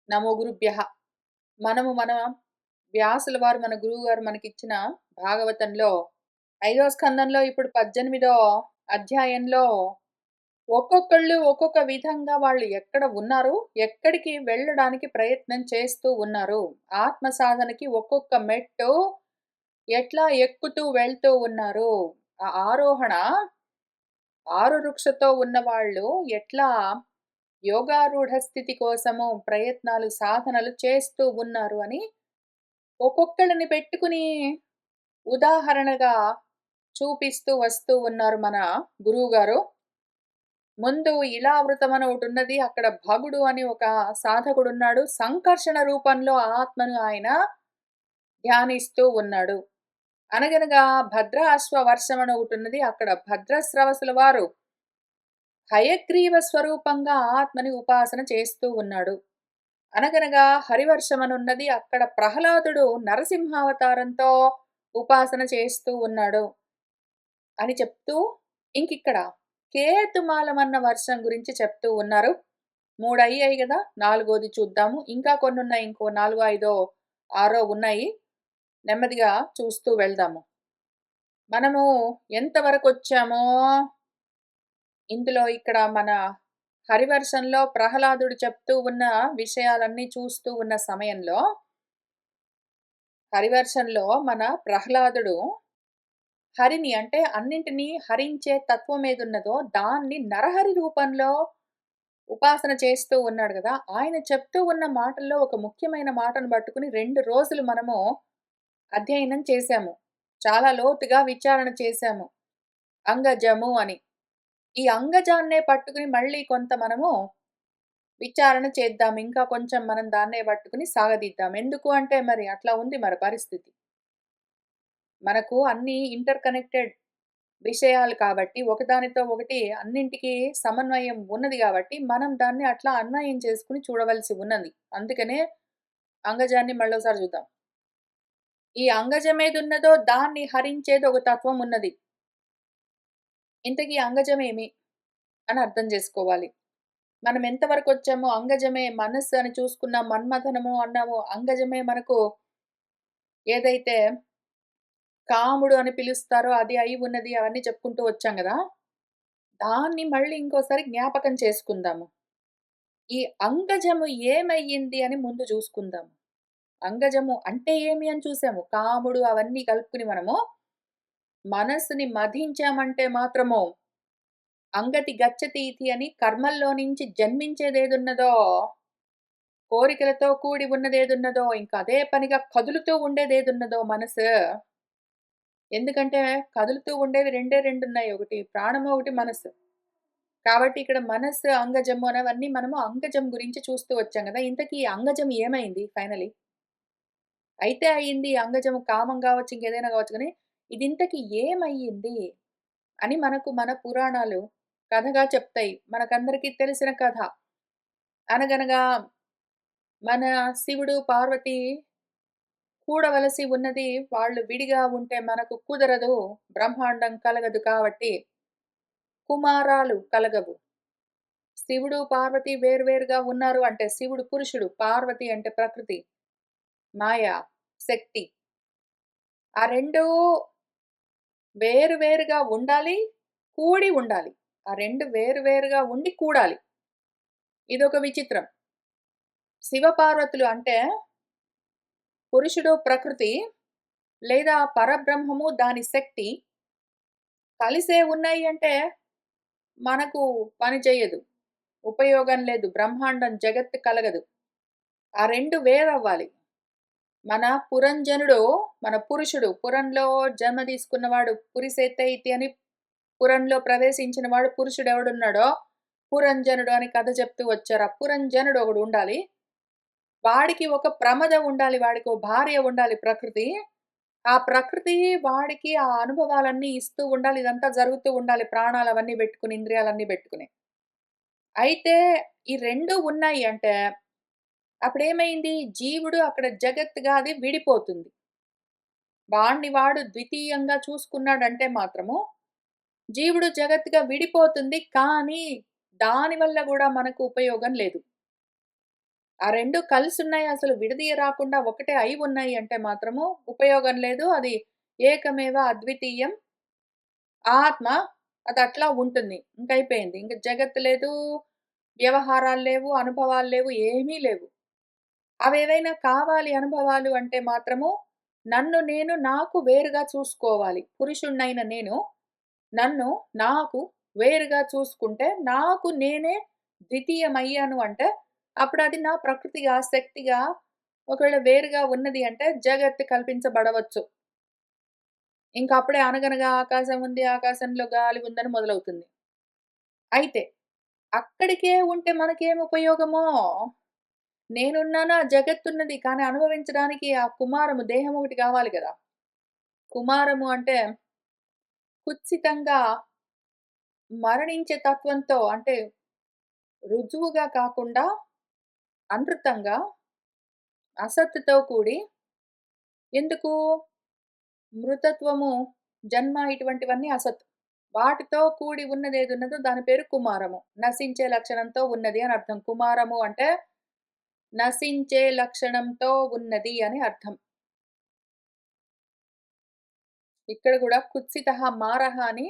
నమో గురుభ్యః. మన వ్యాసుల వారు మన గురువుగారు మనకిచ్చిన భాగవతంలో 5వ స్కందంలో ఇప్పుడు 18వ అధ్యాయంలో ఒక్కొక్కళ్ళు ఒక్కొక్క విధంగా వాళ్ళు ఎక్కడ ఉన్నారు, ఎక్కడికి వెళ్ళడానికి ప్రయత్నం చేస్తూ ఉన్నారు. ఆత్మ సాధనకి ఒక్కొక్క మెట్టు ఎట్లా ఎక్కుతూ వెళ్తూ ఉన్నారు. ఆ ఆరోహణ ఆరురుక్షతో ఉన్నవాళ్ళు ఎట్లా యోగారూఢ స్థితి కోసము ప్రయత్నాలు, సాధనలు చేస్తూ ఉన్నారు అని ఒక్కొక్కళ్ళని పెట్టుకుని ఉదాహరణగా చూపిస్తూ వస్తూ ఉన్నారు మన గురువుగారు. ముందు ఇలావృతం అని ఒకటున్నది. అక్కడ భగుడు అని ఒక సాధకుడున్నాడు. సంకర్షణ రూపంలో ఆత్మను ఆయన ధ్యానిస్తూ ఉన్నాడు. అనగనగా భద్రాశ్వ వర్షం అని ఒకటున్నది. అక్కడ భద్రస్రవసుల వారు హయగ్రీవ స్వరూపంగా ఆత్మని ఉపాసన చేస్తూ ఉన్నాడు. అనగనగా హరివర్షమనున్నది. అక్కడ ప్రహ్లాదుడు నరసింహావతారంతో ఉపాసన చేస్తూ ఉన్నాడు అని చెప్తూ ఇంకిక్కడ కేతుమాలమన్న వర్షం గురించి చెప్తూ ఉన్నారు. 3 అయ్యాయి గదా! నాలుగోది చూద్దాము. ఇంకా కొన్నున్నాయి. ఇంకో 4, 5, 6 ఉన్నాయి. నెమ్మదిగా చూస్తూ వెళ్దాము. మనము ఎంతవరకొచ్చామో ఇందులో ఇక్కడ మన హరివర్షంలో ప్రహ్లాదుడు చెప్తూ ఉన్న విషయాలన్నీ చూస్తూ ఉన్న సమయంలో, హరివర్షంలో మన ప్రహ్లాదుడు హరిని అంటే అన్నింటినీ హరించే తత్వం ఏదున్నదో దాన్ని నరహరి రూపంలో ఉపాసన చేస్తూ ఉన్నాడు గదా! ఆయన చెప్తూ ఉన్న మాటల్లో ఒక ముఖ్యమైన మాటను పట్టుకుని 2 రోజులు మనము అధ్యయనం చేశాము. చాలా లోతుగా విచారణ చేశాము. అంగజము అని. ఈ అంగజాన్నే పట్టుకుని మళ్ళీ కొంత మనము విచారణ చేద్దాం. ఇంకా కొంచెం మనం దాన్నే పట్టుకుని సాగదీద్దాం. ఎందుకు అంటే మరి అట్లా ఉంది మరి పరిస్థితి. మనకు అన్నీ ఇంటర్ కనెక్టెడ్ విషయాలు కాబట్టి ఒకదానితో ఒకటి అన్నింటికి సమన్వయం ఉన్నది కాబట్టి మనం దాన్ని అట్లా అన్వయం చేసుకుని చూడవలసి ఉన్నది. అందుకనే అంగజాన్ని మళ్ళోసారి చూద్దాం. ఈ అంగజం ఏదున్నదో దాన్ని హరించేది ఒక తత్వం ఉన్నది. ఇంతకీ అంగజమేమి అని అర్థం చేసుకోవాలి. మనం ఎంతవరకొచ్చామో అంగజమే మనస్సు అని చూసుకున్నాం. మన్మథనము అన్నాము. అంగజమే మనకు ఏదైతే కాముడు అని పిలుస్తారో అది అయి ఉన్నది అవన్నీ చెప్పుకుంటూ వచ్చాం గదా! దాన్ని మళ్ళీ ఇంకోసారి జ్ఞాపకం చేసుకుందాము. ఈ అంగజము ఏమయ్యింది అని ముందు చూసుకుందాము. అంగజము అంటే ఏమి అని చూసాము. కాముడు అవన్నీ కలుపుకొని మనము మనస్సుని మధించామంటే మాత్రము అంగతి గచ్చతి ఇతి అని కర్మల్లో నుంచి జన్మించేదేదున్నదో, కోరికలతో కూడి ఉన్నదేదున్నదో, ఇంక అదే పనిగా కదులుతూ ఉండేదేదున్నదో మనసు. ఎందుకంటే కదులుతూ ఉండేవి రెండే రెండున్నాయి. ఒకటి ప్రాణము, ఒకటి మనస్సు. కాబట్టి ఇక్కడ మనస్సు, అంగజము అనేవన్నీ మనము అంగజం గురించి చూస్తూ వచ్చాం గదా! ఇంతకీ ఈ అంగజం ఏమైంది ఫైనలీ? అయితే అయింది అంగజము కామం గావచ్చు, ఇంకేదైనా గావచ్చు గానీ, ఇదింతకి ఏమయ్యింది అని మనకు మన పురాణాలు కథగా చెప్తాయి. మనకందరికీ తెలిసిన కథ. అనగనగా మన శివుడు, పార్వతి కూడవలసి ఉన్నది. వాళ్ళు విడిగా ఉంటే మనకు కుదరదు. బ్రహ్మాండం కలగదు కాబట్టి కుమారాలు కలగవు. శివుడు, పార్వతి వేర్వేరుగా ఉన్నారు అంటే శివుడు పురుషుడు, పార్వతి అంటే ప్రకృతి, మాయ, శక్తి. ఆ 2 వేరు వేరుగా ఉండాలి, కూడి ఉండాలి. ఆ 2 వేరు వేరుగా ఉండి కూడాలి. ఇదొక విచిత్రం. శివపార్వతులు అంటే పురుషుడు ప్రకృతి లేదా పరబ్రహ్మము దాని శక్తి కలిసే ఉన్నాయి అంటే మనకు పని చేయదు. ఉపయోగం లేదు. బ్రహ్మాండం జగత్తు కలగదు. ఆ 2 వేరవ్వాలి. మన పురంజనుడు మన పురుషుడు. పురంలో జన్మ తీసుకున్నవాడు పురిసేత్తయితి అని పురంలో ప్రవేశించిన వాడు పురుషుడెవడున్నాడో పురంజనుడు అని కథ చెప్తూ వచ్చారు. ఆ పురంజనుడు ఒకడుండాలి. వాడికి ఒక ప్రమద ఉండాలి. వాడికో భార్య ఉండాలి ప్రకృతి. ఆ ప్రకృతి వాడికి ఆ అనుభవాలన్నీ ఇస్తూ ఉండాలి. ఇదంతా జరుగుతూ ఉండాలి. ప్రాణాలవన్నీ బెట్టుకుని, ఇంద్రియాలన్నీ బెట్టుకుని. అయితే ఈ 2 ఉన్నాయి అంటే అప్పుడేమైంది? జీవుడు అక్కడ జగత్తుగా అది విడిపోతుంది. వాడిని వాడు ద్వితీయంగా చూసుకున్నాడంటే మాత్రము జీవుడు జగత్తుగా విడిపోతుంది. కానీ దానివల్ల గూడా మనకు ఉపయోగం లేదు. ఆ 2 కలిసున్నాయి అసలు విడదీయరాకుండా ఒకటే అయి ఉన్నాయి అంటే మాత్రము ఉపయోగం లేదు. అది ఏకమేవ అద్వితీయం ఆత్మ అదట్లా ఉంటుంది. ఇంకయిపోయింది. ఇంక జగత్తు లేదు, వ్యవహారాలు లేవు, అనుభవాలు లేవు, ఏమీ లేవు. అవేవైనా కావాలి అనుభవాలు అంటే మాత్రము నన్ను నేను నాకు వేరుగా చూసుకోవాలి. పురుషుడినైన నేను నన్ను నాకు వేరుగా చూసుకుంటే నాకు నేనే ద్వితీయమయ్యాను అంటే అప్పుడది నా ప్రకృతిగా, శక్తిగా ఒకవేళ వేరుగా ఉన్నది అంటే జగత్తు కల్పించబడవచ్చు. ఇంక అప్పుడే అనగనగా ఆకాశం ఉంది, ఆకాశంలో గాలి ఉందని మొదలవుతుంది. అయితే అక్కడికే ఉంటే మనకేం ఉపయోగమో? నేనున్నాను, ఆ జగత్తున్నది. కానీ అనుభవించడానికి ఆ కుమారము దేహం ఒకటి కావాలి గదా! కుమారము అంటే కుత్సితంగా మరణించే తత్వంతో అంటే రుజువుగా కాకుండా అనృతంగా, అసత్తుతో కూడి ఎందుకు? మృతత్వము, జన్మ ఇటువంటివన్నీ అసత్. వాటితో కూడి ఉన్నదేదున్నదో దాని పేరు కుమారము. నశించే లక్షణంతో ఉన్నది అని అర్థం. కుమారము అంటే నశించే లక్షణంతో ఉన్నది అని అర్థం. ఇక్కడ గూడా కుత్సితః మారః అని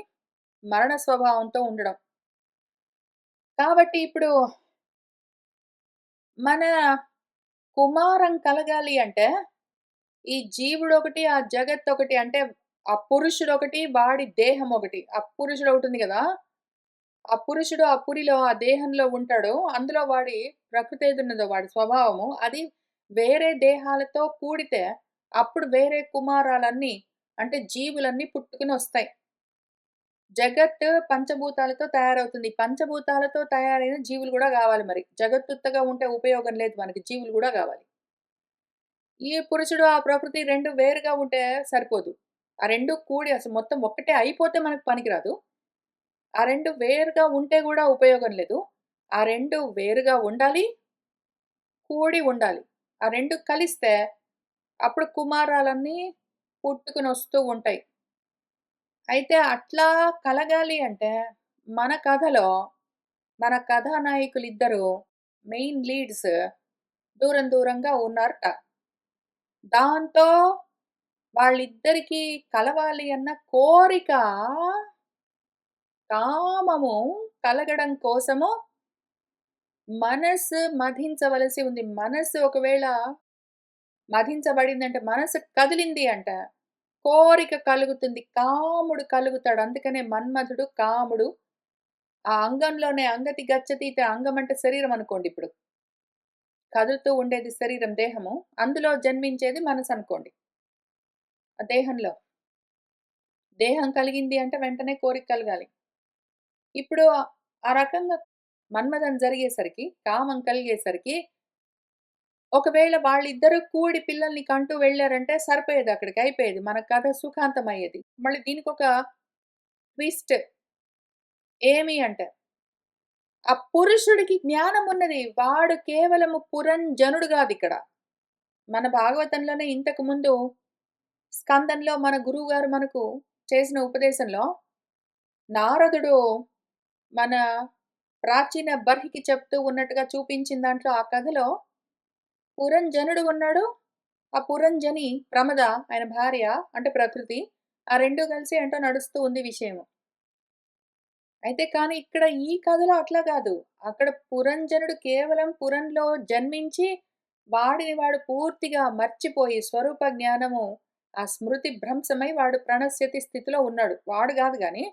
మరణ స్వభావంతో ఉండడం. కాబట్టి ఇప్పుడు మన కుమారం కలగాలి అంటే ఈ జీవుడొకటి, ఆ జగత్తొకటి అంటే ఆ పురుషుడొకటి, వాడి దేహం ఒకటి. ఆ పురుషుడొకటుంది గదా! ఆ పురుషుడు ఆ పురిలో, ఆ దేహంలో ఉంటాడు. అందులో వాడి ప్రకృతేదున్నదో వాడి స్వభావము, అది వేరే దేహాలతో కూడితే అప్పుడు వేరే కుమారాలన్నీ అంటే జీవులన్నీ పుట్టుకొనొస్తాయి. జగత్ పంచభూతాలతో తయారవుతుంది. పంచభూతాలతో తయారైన జీవులు గూడా గావాలి మరి. జగత్తుత్తగా ఉంటే ఉపయోగం లేదు మనకి. జీవులు గూడా గావాలి. ఈ పురుషుడు, ఆ ప్రకృతి 2 వేరుగా ఉంటే సరిపోదు. ఆ 2 కూడి అసలు మొత్తం ఒక్కటే అయిపోతే మనకు పనికిరాదు. ఆ 2 వేరుగా ఉంటే గూడా ఉపయోగం లేదు. ఆ 2 వేరుగా ఉండాలి, కూడి ఉండాలి. ఆ 2 కలిస్తే అప్పుడు కుమారాలన్నీ పుట్టుకొనొస్తూ ఉంటాయి. అయితే అట్లా కలగాలి అంటే మన కథలో మన కథానాయకులిద్దరూ మెయిన్ లీడ్స్ దూరం దూరంగా ఉన్నారట. దాంతో వాళ్ళిద్దరికీ కలవాలి అన్న కోరిక, కామము కలగడం కోసము మనస్సు మధించవలసి ఉంది. మనస్సు ఒకవేళ మధించబడిందంటే, మనసు కదిలింది అంట, కోరిక కలుగుతుంది. కాముడు కలుగుతాడు. అందుకనే మన్మధుడు, కాముడు ఆ అంగంలోనే అంగతి గచ్చతీత అంగం అంటే శరీరం అనుకోండిప్పుడు. కదులుతూ ఉండేది శరీరం, దేహము. అందులో జన్మించేది మనసనుకోండి. ఆ దేహంలో. దేహం కలిగింది అంటే వెంటనే కోరిక కలగాలి. ఇప్పుడు ఆ రకంగా మన్మథం జరిగేసరికి, కామం కలిగేసరికి, ఒకవేళ వాళ్ళిద్దరూ కూడి పిల్లల్ని కంటూ వెళ్లారంటే సరిపోయేది అక్కడికి అయిపోయేది. మన కథ సుఖాంతమయ్యేది. మళ్ళీ దీనికొక ట్విస్ట్ ఏమి అంటే, ఆ పురుషుడికి జ్ఞానం ఉన్నది. వాడు కేవలము పురంజనుడు గాదిక్కడ. మన భాగవతంలోనే ఇంతకు ముందు స్కందంలో మన గురువుగారు మనకు చేసిన ఉపదేశంలో నారదుడు మన ప్రాచీన బర్హికి చెప్తూ ఉన్నట్టుగా చూపించిన దాంట్లో ఆ కథలో పురంజనుడు ఉన్నాడు. ఆ పురంజని ప్రమద ఆయన భార్య అంటే ప్రకృతి. ఆ 2 కలిసి ఏంటో నడుస్తూ ఉంది విషయము. అయితే కానీ ఇక్కడ ఈ కథలో అట్లా కాదు. అక్కడ పురంజనుడు కేవలం పురంలో జన్మించి వాడిని వాడు పూర్తిగా మర్చిపోయి స్వరూప జ్ఞానము ఆ స్మృతి భ్రంశమై వాడు ప్రణశ్యతి స్థితిలో ఉన్నాడు. వాడు గాదు గాని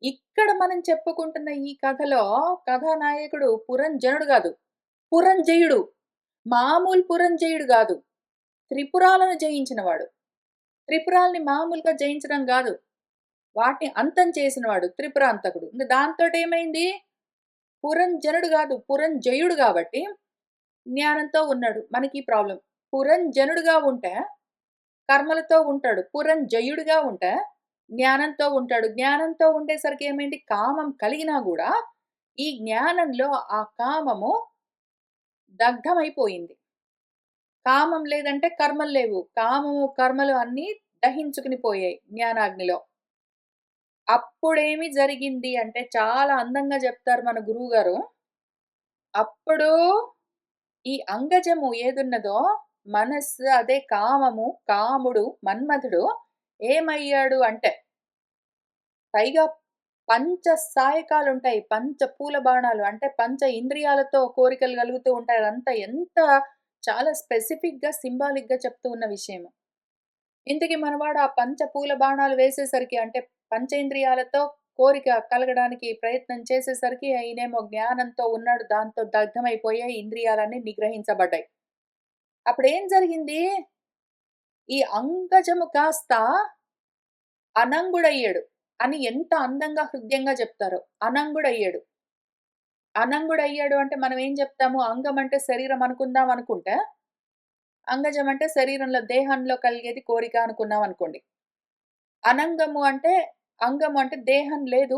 ఇక్కడ మనం చెప్పుకుంటున్న ఈ కథలో కథానాయకుడు పురంజనుడు గాదు. పురంజయుడు. మామూలు పురంజయుడు గాదు. త్రిపురాలను జయించినవాడు. త్రిపురాల్ని మామూలుగా జయించడం గాదు. వాటిని అంతం చేసినవాడు త్రిపురాంతకుడు. ఇంక దాంతోటేమైంది? పురంజనుడు గాదు. పురంజయుడు గాబట్టి జ్ఞానంతో ఉన్నాడు. మనకీ ప్రాబ్లమ్. పురంజనుడుగా ఉంటే కర్మలతో ఉంటాడు. పురంజయుడిగా ఉంటే జ్ఞానంతో ఉంటాడు. జ్ఞానంతో ఉండేసరికి ఏమైంది? కామం కలిగినా గూడా ఈ జ్ఞానంలో ఆ కామము దగ్ధమైపోయింది. కామం లేదంటే కర్మలు లేవు. కామము, కర్మలు అన్నీ దహించుకుని పోయాయి జ్ఞానాగ్నిలో. అప్పుడేమి జరిగింది అంటే చాలా అందంగా జెప్తారు మన గురువుగారు. అప్పుడు ఈ అంగజము ఏదున్నదో మనస్సు అదే కామము, కాముడు, మన్మధుడు ఏమయ్యాడు అంటే పైగా పంచ సాయకాలుంటాయి. పంచ పూల బాణాలు అంటే పంచ ఇంద్రియాలతో కోరికలు కలుగుతూ ఉంటాయి. అదంతా ఎంత చాలా స్పెసిఫిక్‌గా, సింబాలిక్‌గా చెప్తూ ఉన్న విషయము. ఇంతకీ మనవాడు ఆ పంచ పూల బాణాలు వేసేసరికి అంటే పంచేంద్రియాలతో కోరిక కలగడానికి ప్రయత్నం చేసేసరికి ఈయనేమో జ్ఞానంతో ఉన్నాడు. దాంతో దగ్ధమైపోయాయి. ఇంద్రియాలన్నీ నిగ్రహించబడ్డాయి. అప్పుడేం జరిగింది? ఈ అంగజము కాస్త అనంగుడయ్యాడు అని ఎంత అందంగా, హృద్యంగా చెప్తారో. అనంగుడయ్యాడు. అనంగుడయ్యాడు అంటే మనం ఏం చెప్తాము? అంగం అంటే శరీరం అనుకుందాం అనుకుంటే, అంగజం అంటే శరీరంలో, దేహంలో కలిగేది కోరిక అనుకున్నాం అనుకోండి. అనంగము అంటే, అంగము అంటే దేహం లేదు.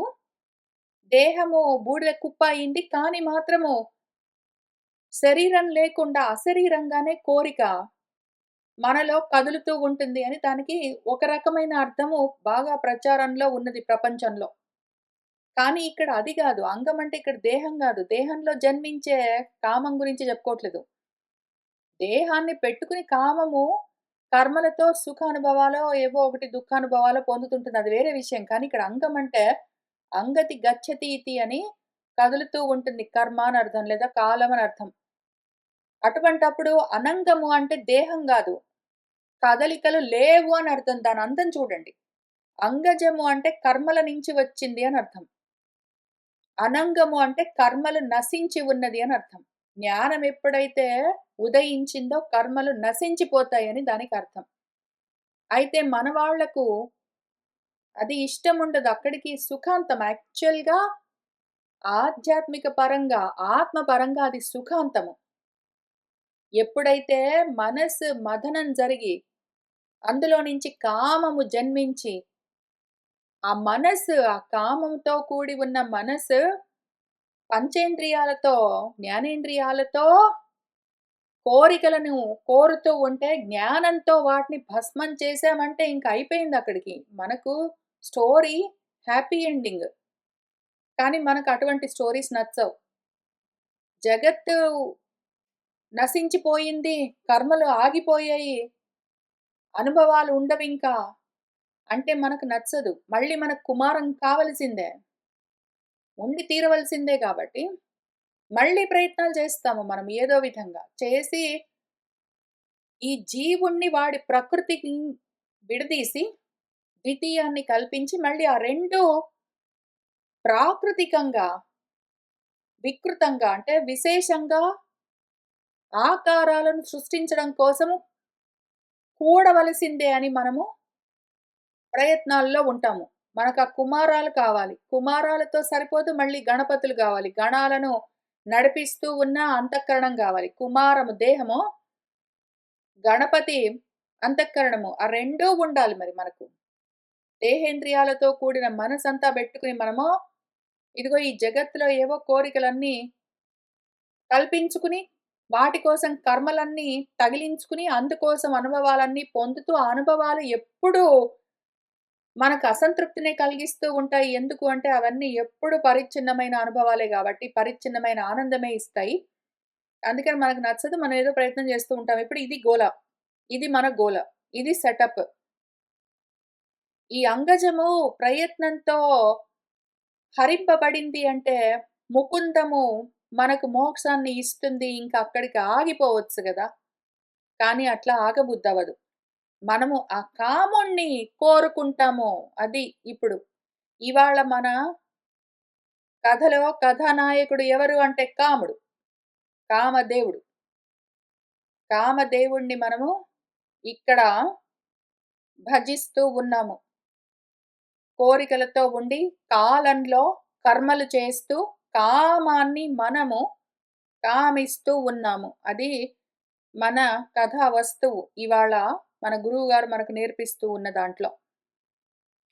దేహము బూడిద కుప్ప అయింది. కానీ మాత్రము శరీరం లేకుండా అశరీరంగానే కోరిక మనలో కదులుతూ ఉంటుంది అని దానికి ఒక రకమైన అర్థము బాగా ప్రచారంలో ఉన్నది ప్రపంచంలో. కానీ ఇక్కడ అది గాదు. అంగం అంటే ఇక్కడ దేహం గాదు. దేహంలో జన్మించే కామం గురించి చెప్పుకోవట్లేదు. దేహాన్ని పెట్టుకుని కామము కర్మలతో సుఖానుభవాలో ఏవో ఒకటి దుఃఖానుభవాలో పొందుతుంటుంది. అది వేరే విషయం. కానీ ఇక్కడ అంగం అంటే అంగతి గచ్చతి ఇతి అని కదులుతూ ఉంటుంది. కర్మ అని అర్థం లేదా కాలం అని అర్థం. అటువంటప్పుడు అనంగము అంటే దేహం గాదు. కదలికలు లేవు అని అర్థం. దాని అందం చూడండి. అంగజము అంటే కర్మల నుంచి వచ్చింది అని అర్థం. అనంగము అంటే కర్మలు నశించి ఉన్నది అని అర్థం. జ్ఞానం ఎప్పుడైతే ఉదయించిందో కర్మలు నశించిపోతాయని దానికి అర్థం. అయితే మన వాళ్ళకు అది ఇష్టముండదు. అక్కడికి సుఖాంతం యాక్చువల్‌గా ఆధ్యాత్మిక పరంగా, ఆత్మ పరంగా అది సుఖాంతము. ఎప్పుడైతే మనసు మథనం జరిగి, అందులో నుంచి కామము జన్మించి, ఆ మనసు ఆ కామంతో కూడి ఉన్న మనసు పంచేంద్రియాలతో, జ్ఞానేంద్రియాలతో కోరికలను కోరుతూ ఉంటే, జ్ఞానంతో వాటిని భస్మం చేశామంటే ఇంక అయిపోయిందక్కడికి. మనకు స్టోరీ హ్యాపీ ఎండింగ్. కానీ మనకు అటువంటి స్టోరీస్ నచ్చవు. జగత్తు నశించిపోయింది, కర్మలు ఆగిపోయాయి, అనుభవాలు ఉండవింకా అంటే మనకు నచ్చదు. మళ్ళీ మనకు కుమారం కావలసిందే. ఉండి తీరవలసిందే కాబట్టి, మళ్ళీ ప్రయత్నాలు చేస్తాము మనం ఏదో విధంగా. చేసి ఈ జీవుడిని వాడి ప్రకృతికి విడదీసి, ద్వితీయాన్ని కల్పించి మళ్ళీ ఆ 2 ప్రాకృతికంగా, వికృతంగా అంటే విశేషంగా ఆకారాలను సృష్టించడం కోసము కూడవలసిందే అని మనము ప్రయత్నాల్లో ఉంటాము. మనకు ఆ కుమారాలు కావాలి. కుమారాలతో సరిపోదు మళ్ళీ గణపతులు గావాలి. గణాలను నడిపిస్తూ ఉన్న అంతఃకరణం గావాలి. కుమారము దేహము, గణపతి అంతఃకరణము. ఆ 2 ఉండాలి మరి మనకు. దేహేంద్రియాలతో కూడిన మనసంతా బెట్టుకుని మనము ఇదిగో ఈ జగత్తులో ఏవో కోరికలన్నీ కల్పించుకుని, వాటి కోసం కర్మలన్నీ తగిలించుకుని, అందుకోసం అనుభవాలన్నీ పొందుతూ, ఆ అనుభవాలు ఎప్పుడూ మనకు అసంతృప్తినే కలిగిస్తూ ఉంటాయి. ఎందుకు అంటే అవన్నీ ఎప్పుడు పరిచ్ఛిన్నమైన అనుభవాలే గాబట్టి, పరిచ్ఛిన్నమైన ఆనందమే ఇస్తాయి. అందుకని మనకు నచ్చదు. మనం ఏదో ప్రయత్నం చేస్తూ ఉంటాం. ఇప్పుడు ఇది గోల. ఇది మన గోల. ఇది సెటప్. ఈ అంగజము ప్రయత్నంతో హరింపబడింది అంటే, ముకుందము మనకు మోక్షాన్ని ఇస్తుంది. ఇంక అక్కడికి ఆగిపోవచ్చు గదా! కానీ అట్లా ఆగబుద్దవ్వదు. మనము ఆ కాముడిని కోరుకుంటాము. అది ఇప్పుడు. ఇవాళ మన కథలో కథానాయకుడు ఎవరు అంటే కాముడు. కామదేవుడు. కామదేవుడిని మనము ఇక్కడ భజిస్తూ ఉన్నాము. కోరికలతో ఉండి, కాలంలో కర్మలు చేస్తూ, కామాన్ని మనము కామిస్తూ ఉన్నాము. అది మన కథా వస్తువు. ఇవాళ మన గురువుగారు మనకు నేర్పిస్తూ ఉన్న దాంట్లో.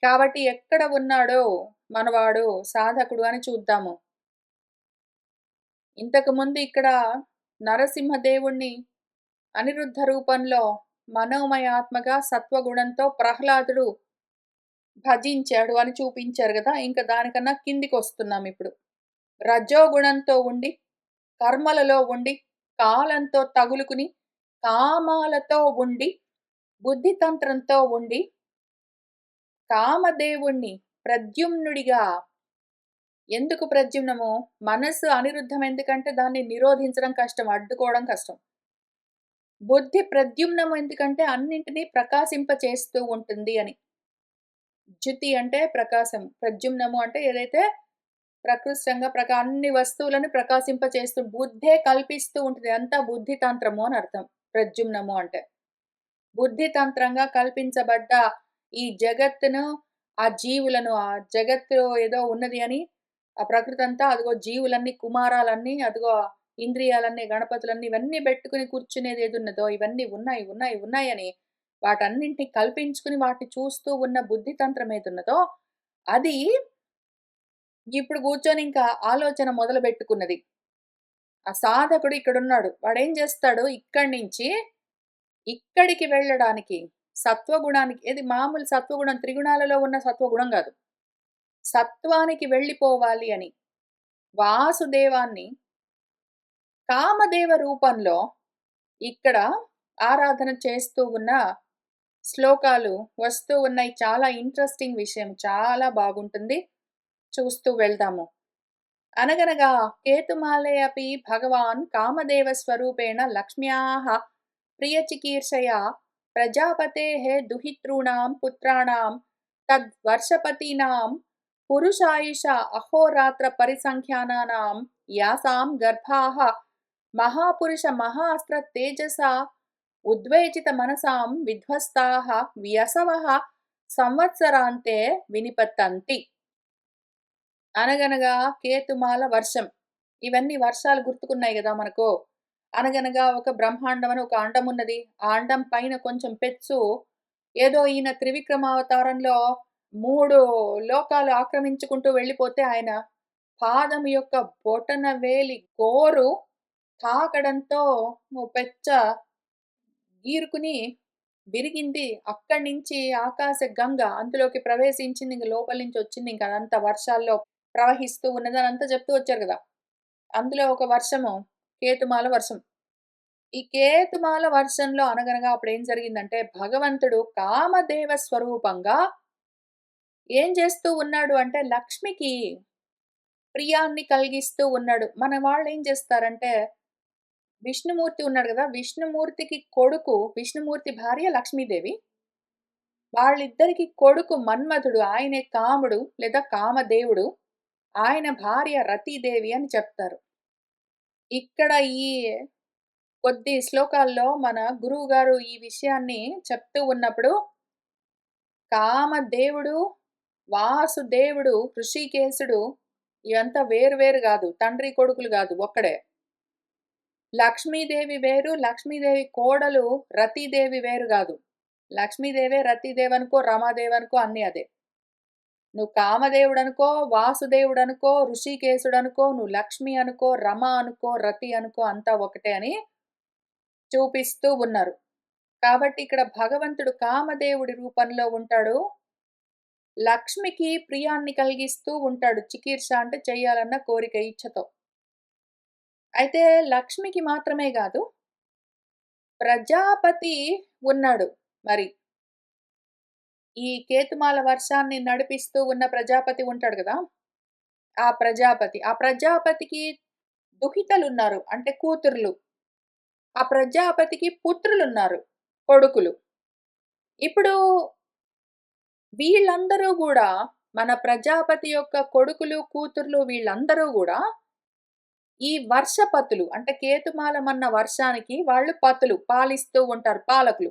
కాబట్టి ఎక్కడ ఉన్నాడో మనవాడు సాధకుడు అని చూద్దాము. ఇంతకుముందు ఇక్కడ నరసింహదేవుణ్ణి అనిరుద్ధ రూపంలో మనోమయ ఆత్మగా సత్వగుణంతో ప్రహ్లాదుడు భజించాడు అని చూపించారు గదా! ఇంక దానికన్నా కిందికొస్తున్నాం ఇప్పుడు. రజోగుణంతో ఉండి, కర్మలలో ఉండి, కాలంతో తగులుకుని, కామాలతో ఉండి, బుద్ధితంత్రంతో ఉండి, కామదేవుణ్ణి ప్రద్యుమ్నుడిగా ఎందుకు ప్రద్యుమ్నము? మనస్సు అనిరుద్ధం ఎందుకంటే దాన్ని నిరోధించడం కష్టం, అడ్డుకోవడం కష్టం. బుద్ధి ప్రద్యుమ్నం ఎందుకంటే అన్నింటిని ప్రకాశింపచేస్తూ ఉంటుంది అని. జ్యుతి అంటే ప్రకాశం. ప్రద్యుమ్నము అంటే ఏదైతే ప్రకృష్టంగా అన్ని వస్తువులను ప్రకాశింపచేస్తూ బుద్ధే కల్పిస్తూ ఉంటుంది. అంతా బుద్ధి తంత్రము అని అర్థం. ప్రద్యుమ్నము అంటే. బుద్ధి తంత్రంగా కల్పించబడ్డ ఈ జగత్తును, ఆ జీవులను, ఆ జగత్తు ఏదో ఉన్నది అని, ఆ ప్రకృతంతా అదిగో జీవులన్నీ, కుమారాలన్నీ, అదిగో ఇంద్రియాలన్నీ, గణపతులన్నీ ఇవన్నీ బెట్టుకుని కూర్చునేది ఏదున్నదో ఇవన్నీ ఉన్నాయి, ఉన్నాయి, ఉన్నాయని వాటన్నింటిని కల్పించుకుని వాటిని చూస్తూ ఉన్న బుద్ధి తంత్రం ఏదున్నదో అది ఇప్పుడు కూర్చొని ఇంకా ఆలోచన మొదలుబెట్టుకున్నది. ఆ సాధకుడు ఇక్కడున్నాడు. వాడేం జేస్తాడు ఇక్కడి నుంచి ఇక్కడికి వెళ్ళడానికి సత్వగుణానికి ఏది మామూలు సత్వగుణం త్రిగుణాలలో ఉన్న సత్వగుణం గాదు. సత్వానికి వెళ్ళిపోవాలి అని వాసుదేవాన్ని కామదేవ రూపంలో ఇక్కడ ఆరాధన చేస్తూ ఉన్న శ్లోకాలు వస్తూ ఉన్నాయి. చాలా ఇంట్రెస్టింగ్ విషయం. చాలా బాగుంటుంది. చూస్తూ వెళ్దాము. అనగనగా కేతుమాలే అపి భగవాన్ కామదేవస్వరూపేణ లక్ష్మ్యాः ప్రియచికీర్షయా ప్రజాపతేః దుహితॄణాం పుత్రాణాం తద్వర్షపతీనాం పురుషాయుష అహోరాత్ర పరిసంఖ్యానానాం యాసాం గర్భాః మహాపురుష మహాస్త్ర తేజసా ఉద్వేజిత మనసాం విధ్వస్తాః వ్యసవః సంవత్సరాంతే వినిపతంతి. అనగనగా కేతుమాల వర్షం. ఇవన్నీ వర్షాలు గుర్తుకున్నాయి గదా మనకు. అనగనగా ఒక బ్రహ్మాండం అని ఒక అండం ఉన్నది. ఆ అండం పైన కొంచెం పెచ్చు ఏదో ఈయన త్రివిక్రమావతారంలో 3 లోకాలు ఆక్రమించుకుంటూ వెళ్ళిపోతే ఆయన పాదం యొక్క బొటన వేలి గోరు తాకడంతో ఓ పెచ్చ గీరుకుని విరిగింది. అక్కడి నుంచి ఆకాశ గంగ అందులోకి ప్రవేశించింది. ఇంక లోపల నుంచి వచ్చింది. ఇంక అదంతా వర్షాల్లో ప్రవహిస్తూ ఉన్నదనంతా చెప్తూ వచ్చారు గదా! అందులో ఒక వర్షము కేతుమాల వర్షం. ఈ కేతుమాల వర్షంలో అనగనగా అప్పుడేం జరిగిందంటే, భగవంతుడు కామదేవ స్వరూపంగా ఏం చేస్తూ ఉన్నాడు అంటే, లక్ష్మికి ప్రియాన్ని కలిగిస్తూ ఉన్నాడు. మన వాళ్ళేం చేస్తారంటే, విష్ణుమూర్తి ఉన్నాడు గదా! విష్ణుమూర్తికి కొడుకు విష్ణుమూర్తి భార్య లక్ష్మీదేవి. వాళ్ళిద్దరికి కొడుకు మన్మథుడు. ఆయనే కాముడు లేదా కామదేవుడు. ఆయన భార్య రతీదేవి అని చెప్తారు. ఇక్కడ ఈ కొద్ది శ్లోకాల్లో మన గురువుగారు ఈ విషయాన్ని చెప్తూ ఉన్నప్పుడు, కామదేవుడు, వాసుదేవుడు, హృషికేశుడు ఇవంతా వేరు వేరు గాదు. తండ్రి కొడుకులు గాదు. ఒక్కడే. లక్ష్మీదేవి వేరు, లక్ష్మీదేవి కోడలు రతీదేవి వేరు గాదు. లక్ష్మీదేవే రతీదేవనుకో, రమాదేవనుకో అన్నీ అదే. నువ్వు కామదేవుడనుకో, వాసుదేవుడనుకో, ఋషికేశుడనుకో, నువ్వు లక్ష్మి అనుకో, రమ అనుకో, రతి అనుకో అంతా ఒకటే అని చూపిస్తూ ఉన్నారు. కాబట్టి ఇక్కడ భగవంతుడు కామదేవుడి రూపంలో ఉంటాడు. లక్ష్మికి ప్రియాన్ని కలిగిస్తూ ఉంటాడు. చికీర్ష అంటే చెయ్యాలన్న కోరిక ఇచ్ఛతో. అయితే లక్ష్మికి మాత్రమే గాదు, ప్రజాపతి ఉన్నాడు మరి. ఈ కేతుమాల వర్షాన్ని నడిపిస్తూ ఉన్న ప్రజాపతి ఉంటాడు గదా! ఆ ప్రజాపతికి దుహితలున్నారు. అంటే కూతుర్లు. ఆ ప్రజాపతికి పుత్రులున్నారు. కొడుకులు. ఇప్పుడు వీళ్ళందరూ గూడా మన ప్రజాపతి యొక్క కొడుకులు, కూతుర్లు వీళ్ళందరూ గూడా ఈ వర్షపతులు అంటే కేతుమాలమన్న వర్షానికి వాళ్ళు పతులు. పాలిస్తూ ఉంటారు. పాలకులు.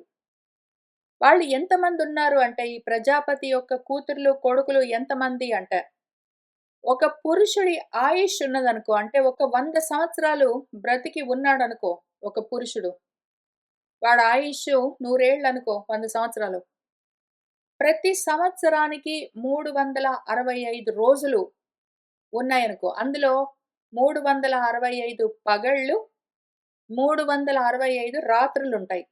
వాళ్ళు ఎంతమందున్నారు అంటే ఈ ప్రజాపతి యొక్క కూతుర్లు, కొడుకులు ఎంతమంది అంటే ఒక పురుషుడి ఆయుష్ ఉన్నదనుకో అంటే ఒక 100 సంవత్సరాలు బ్రతికి ఉన్నాడనుకో ఒక పురుషుడు. వాడి ఆయుష్ 100 ఏళ్లనుకో 100 సంవత్సరాలు. ప్రతి సంవత్సరానికి 365 రోజులు ఉన్నాయనుకో. అందులో 365 పగళ్ళు, 365 రాత్రులుంటాయి.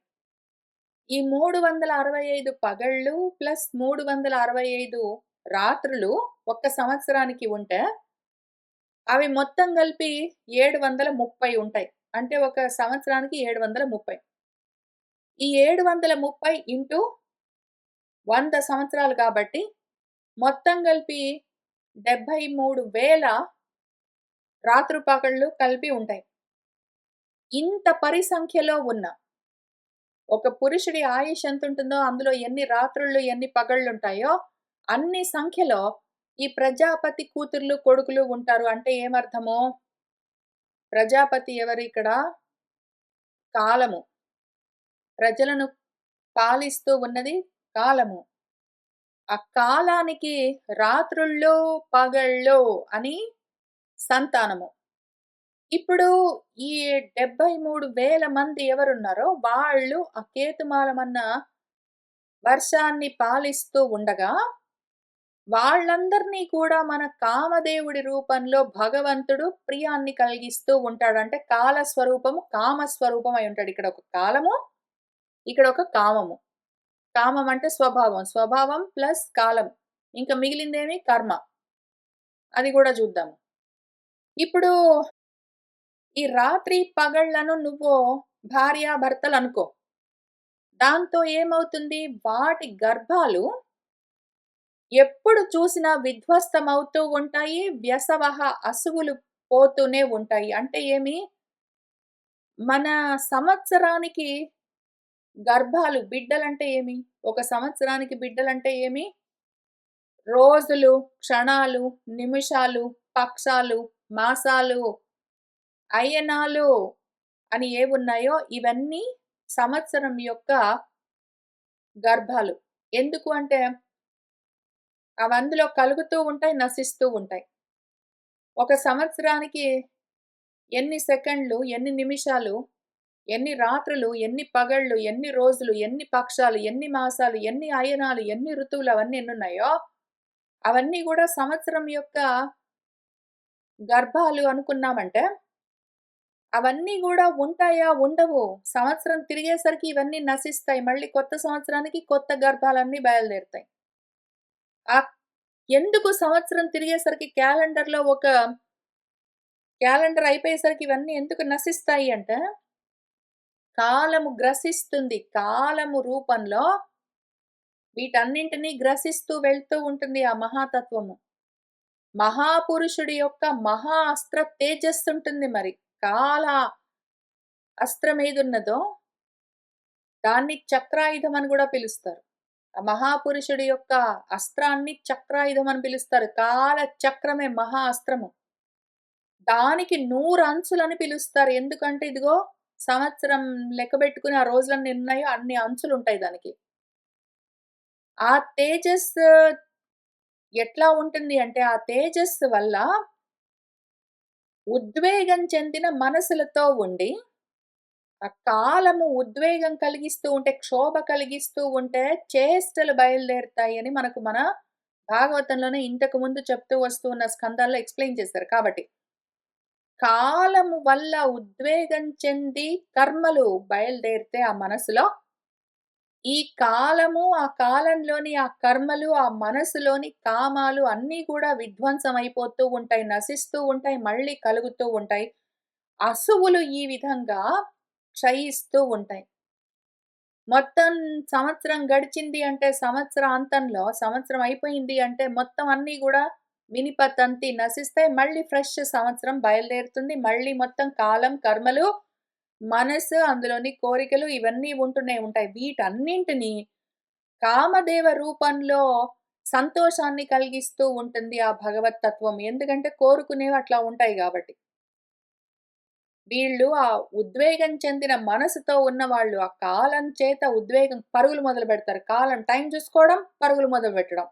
ఈ 365 పగళ్ళు ప్లస్ 365 రాత్రులు ఒక్క సంవత్సరానికి ఉంటే, అవి మొత్తం కలిపి 730 ఉంటాయి. అంటే ఒక సంవత్సరానికి 730. ఈ 730 ఇంటూ 100 సంవత్సరాలు కాబట్టి మొత్తం కలిపి 73,000 రాత్రుపగళ్ళు కలిపి ఉంటాయి. ఇంత పరిసంఖ్యలో ఉన్న ఒక పురుషుడి ఆయుష్ ఎంతుంటుందో, అందులో ఎన్ని రాత్రుళ్ళు, ఎన్ని పగళ్ళుంటాయో, అన్ని సంఖ్యలో ఈ ప్రజాపతి కూతుర్లు, కొడుకులు ఉంటారు. అంటే ఏమర్థము? ప్రజాపతి ఎవరు ఇక్కడ? కాలము. ప్రజలను పాలిస్తూ ఉన్నది కాలము. ఆ కాలానికి రాత్రుల్లో, పగల్లో అని సంతానము. ఇప్పుడు ఈ 73,000 మంది ఎవరున్నారో వాళ్ళు ఆ కేతుమాలమన్న వర్షాన్ని పాలిస్తూ ఉండగా, వాళ్ళందరినీ కూడా మన కామదేవుడి రూపంలో భగవంతుడు ప్రియాన్ని కలిగిస్తూ ఉంటాడు. అంటే కాల స్వరూపము, కామ స్వరూపం అయి ఉంటాడు. ఇక్కడ ఒక కాలము, ఇక్కడ ఒక కామము. కామం అంటే స్వభావం. స్వభావం ప్లస్ కాలం. ఇంక మిగిలిందేమి కర్మ. అది గూడా జూద్దాము. ఇప్పుడు ఈ రాత్రి పగళ్ళను నువ్వు భార్యాభర్తలనుకో. దాంతో ఏమవుతుంది? వాటి గర్భాలు ఎప్పుడు చూసినా విధ్వస్తమవుతూ ఉంటాయి. వ్యసవహ అసువులు పోతూనే ఉంటాయి. అంటే ఏమి? మన సంవత్సరానికి గర్భాలు బిడ్డలంటే ఏమి? ఒక సంవత్సరానికి బిడ్డలంటే ఏమి? రోజులు, క్షణాలు, నిమిషాలు, పక్షాలు, మాసాలు, అయనాలు అని ఏవున్నాయో ఇవన్నీ సంవత్సరం యొక్క గర్భాలు. ఎందుకు అంటే అవందులో కలుగుతూ ఉంటాయి, నశిస్తూ ఉంటాయి. ఒక సంవత్సరానికి ఎన్ని సెకండ్లు, ఎన్ని నిమిషాలు, ఎన్ని రాత్రులు, ఎన్ని పగళ్ళు, ఎన్ని రోజులు, ఎన్ని పక్షాలు, ఎన్ని మాసాలు, ఎన్ని అయనాలు, ఎన్ని ఋతువులు అవన్నీ ఎన్నున్నాయో, అవన్నీ గూడా సంవత్సరం యొక్క గర్భాలు అనుకున్నామంటే, అవన్నీ గూడా ఉంటాయా? ఉండవు. సంవత్సరం తిరిగేసరికి ఇవన్నీ నశిస్తాయి. మళ్ళీ కొత్త సంవత్సరానికి కొత్త గర్భాలన్నీ బయలుదేరుతాయి. ఆహ్, ఎందుకు సంవత్సరం తిరిగేసరికి క్యాలెండర్ అయిపోయేసరికి ఇవన్నీ ఎందుకు నశిస్తాయి అంటే, కాలము గ్రసిస్తుంది. కాలము రూపంలో వీటన్నింటిని గ్రసిస్తూ వెళ్తూ ఉంటుంది ఆ మహాతత్వము. మహాపురుషుడి యొక్క మహా అస్త్ర తేజస్సుంటుంది మరి. కాల అస్త్రమేదున్నదో దాన్ని చక్రాయుధం అని గూడా పిలుస్తారు. ఆ మహాపురుషుడి యొక్క అస్త్రాన్ని చక్రాయుధం అని పిలుస్తారు. కాల చక్రమే మహా అస్త్రము. దానికి 100 అంచులని పిలుస్తారు. ఎందుకంటే ఇదిగో సంవత్సరం లెక్కబెట్టుకుని ఆ రోజులన్నీ ఎన్నున్నాయో అన్ని అంచులుంటాయి దానికి. ఆ తేజస్సు ఎట్లా ఉంటుంది అంటే, ఆ తేజస్సు వల్ల ఉద్వేగం చెందిన మనసులతో ఉండి, ఆ కాలము ఉద్వేగం కలిగిస్తూ ఉంటే, క్షోభ కలిగిస్తూ ఉంటే చేష్టలు బయలుదేరుతాయని మనకు మన భాగవతంలోనే ఇంతకు ముందు చెప్తూ వస్తూ ఉన్న స్కందాల్లో ఎక్స్‌ప్లెయిన్ చేశారు. కాబట్టి కాలము వల్ల ఉద్వేగం చెంది కర్మలు బయలుదేరితే ఆ మనసులో, ఈ కాలము, ఆ కాలంలోని ఆ కర్మలు, ఆ మనసులోని కామాలు అన్నీ కూడా విధ్వంసమైపోతూ ఉంటాయి, నశిస్తూ ఉంటాయి, మళ్ళీ కలుగుతూ ఉంటాయి. అసువులు ఈ విధంగా క్షయిస్తూ ఉంటాయి. మొత్తం సంవత్సరం గడిచింది అంటే సంవత్సరాంతంలో సంవత్సరం అయిపోయింది అంటే మొత్తం అన్నీ గూడా మినిపతంతి నశిస్తాయి. మళ్ళీ ఫ్రెష్ సంవత్సరం బయలుదేరుతుంది. మళ్ళీ మొత్తం కాలం, కర్మలు, మనసు, అందులోని కోరికలు ఇవన్నీ ఉంటూనే ఉంటాయి. వీటన్నింటిని కామదేవ రూపంలో సంతోషాన్ని కలిగిస్తూ ఉంటుంది ఆ భగవత్ తత్వం. ఎందుకంటే కోరుకునేవి అట్లా ఉంటాయి గాబట్టి. వీళ్ళు ఆ ఉద్వేగం చెందిన మనసుతో ఉన్నవాళ్ళు ఆ కాలం చేత ఉద్వేగం పరుగులు మొదలుపెడతారు. కాలం టైం చూసుకోవడం, పరుగులు మొదలుపెట్టడం.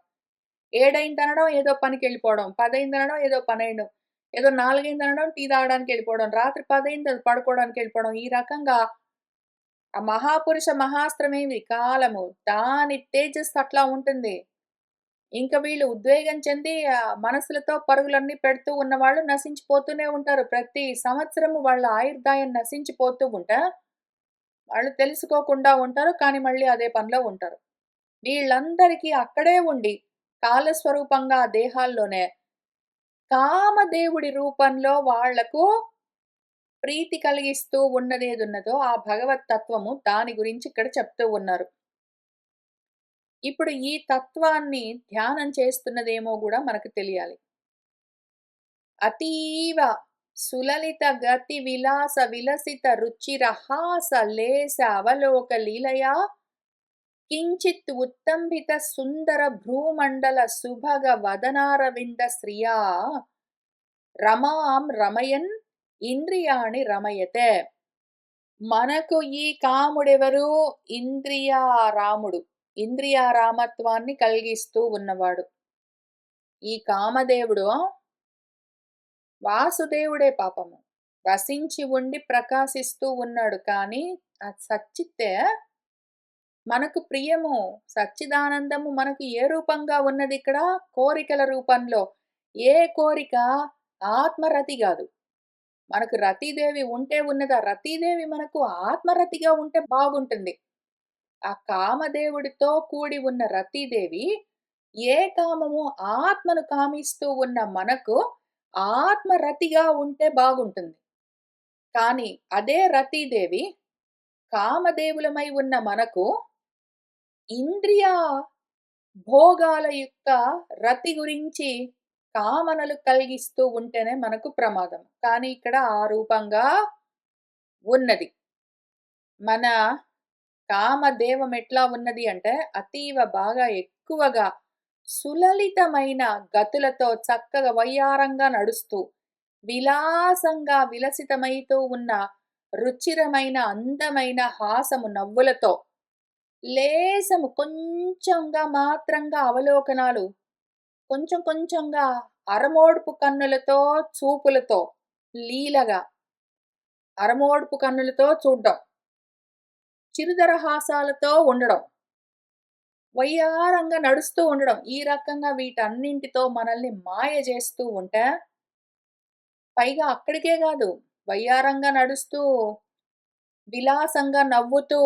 7 అయిందనడం ఏదో పనికెళ్ళిపోవడం. 10 అయిందనడం ఏదో పనేయడం. ఏదో 4 అయిందనడం టీ తాగడానికెళ్ళిపోవడం. రాత్రి 10 అయింది అది పడుకోవడానికెళ్ళిపోవడం. ఈ రకంగా ఆ మహాపురుష మహాస్త్రమేమి కాలము. దాని తేజస్సు అట్లా ఉంటుంది. ఇంక వీళ్ళు ఉద్వేగం చెంది మనసులతో పరుగులన్నీ పెడుతూ ఉన్నవాళ్ళు నశించిపోతూనే ఉంటారు. ప్రతి సంవత్సరము వాళ్ళ ఆయుర్దాయం నశించిపోతూ ఉంటే, వాళ్ళు తెలుసుకోకుండా ఉంటారు. కానీ మళ్ళీ అదే పనిలో ఉంటారు. వీళ్ళందరికీ అక్కడే ఉండి కాలస్వరూపంగా ఆ దేహాల్లోనే కామదేవుడి రూపంలో వాళ్లకు ప్రీతి కలిగిస్తూ ఉన్నదేదున్నదో ఆ భగవత్ తత్వము దాని గురించి ఇక్కడ చెప్తూ ఉన్నారు. ఇప్పుడు ఈ తత్వాన్ని ధ్యానం చేస్తున్నదేమో గూడా మనకు తెలియాలి. అతీవ సులలిత గతి విలాస విలసిత రుచిరహాస లేస అవలోక లీలయా కించిత్ ఉత్తంబిత సుందర భ్రూమండల సుభగ వదనారవింద శ్రియా రమాం రమయన్ ఇంద్రియాణి రమయతే. మనకు ఈ కాముడెవరు? ఇంద్రియారాముడు. ఇంద్రియారామత్వాన్ని కలిగిస్తూ ఉన్నవాడు. ఈ కామదేవుడు వాసుదేవుడే పాపము. వసించి ఉండి ప్రకాశిస్తూ ఉన్నాడు. కానీ అది సచ్చితే మనకు ప్రియము, సచ్చిదానందము మనకు ఏ రూపంగా ఉన్నదిక్కడ? కోరికల రూపంలో. ఏ కోరిక? ఆత్మరతి గాదు. మనకు రతీదేవి ఉంటే ఉన్నదా? రతీదేవి మనకు ఆత్మరతిగా ఉంటే బాగుంటుంది. ఆ కామదేవుడితో కూడి ఉన్న రతీదేవి ఏ కామము? ఆత్మను కామిస్తూ ఉన్న మనకు ఆత్మరతిగా ఉంటే బాగుంటుంది. కానీ అదే రతీదేవి కామదేవులమై ఉన్న మనకు ఇంద్రియ భోగాల యొక్క రతి గురించి కామనలు కలిగిస్తూ ఉంటేనే మనకు ప్రమాదం. కానీ ఇక్కడ ఆ రూపంగా ఉన్నది. మన కామదేవం ఎట్లా ఉన్నది అంటే అతీవ బాగా ఎక్కువగా సులలితమైన గతులతో చక్కగా వయ్యారంగా నడుస్తూ విలాసంగా విలసితమైతూ ఉన్న రుచిరమైన అందమైన హాసము నవ్వులతో లేసము కొంచెంగా మాత్రంగా అవలోకనాలు కొంచెం కొంచెంగా అరమోడ్పు కన్నులతో చూపులతో లీలగా అరమోడ్పు కన్నులతో చూడ్డం చిరుదరహాసాలతో ఉండడం వయ్యారంగా నడుస్తూ ఉండడం ఈ రకంగా వీటన్నింటితో మనల్ని మాయ చేస్తూ ఉంటే పైగా అక్కడికే కాదు వయ్యారంగా నడుస్తూ విలాసంగా నవ్వుతూ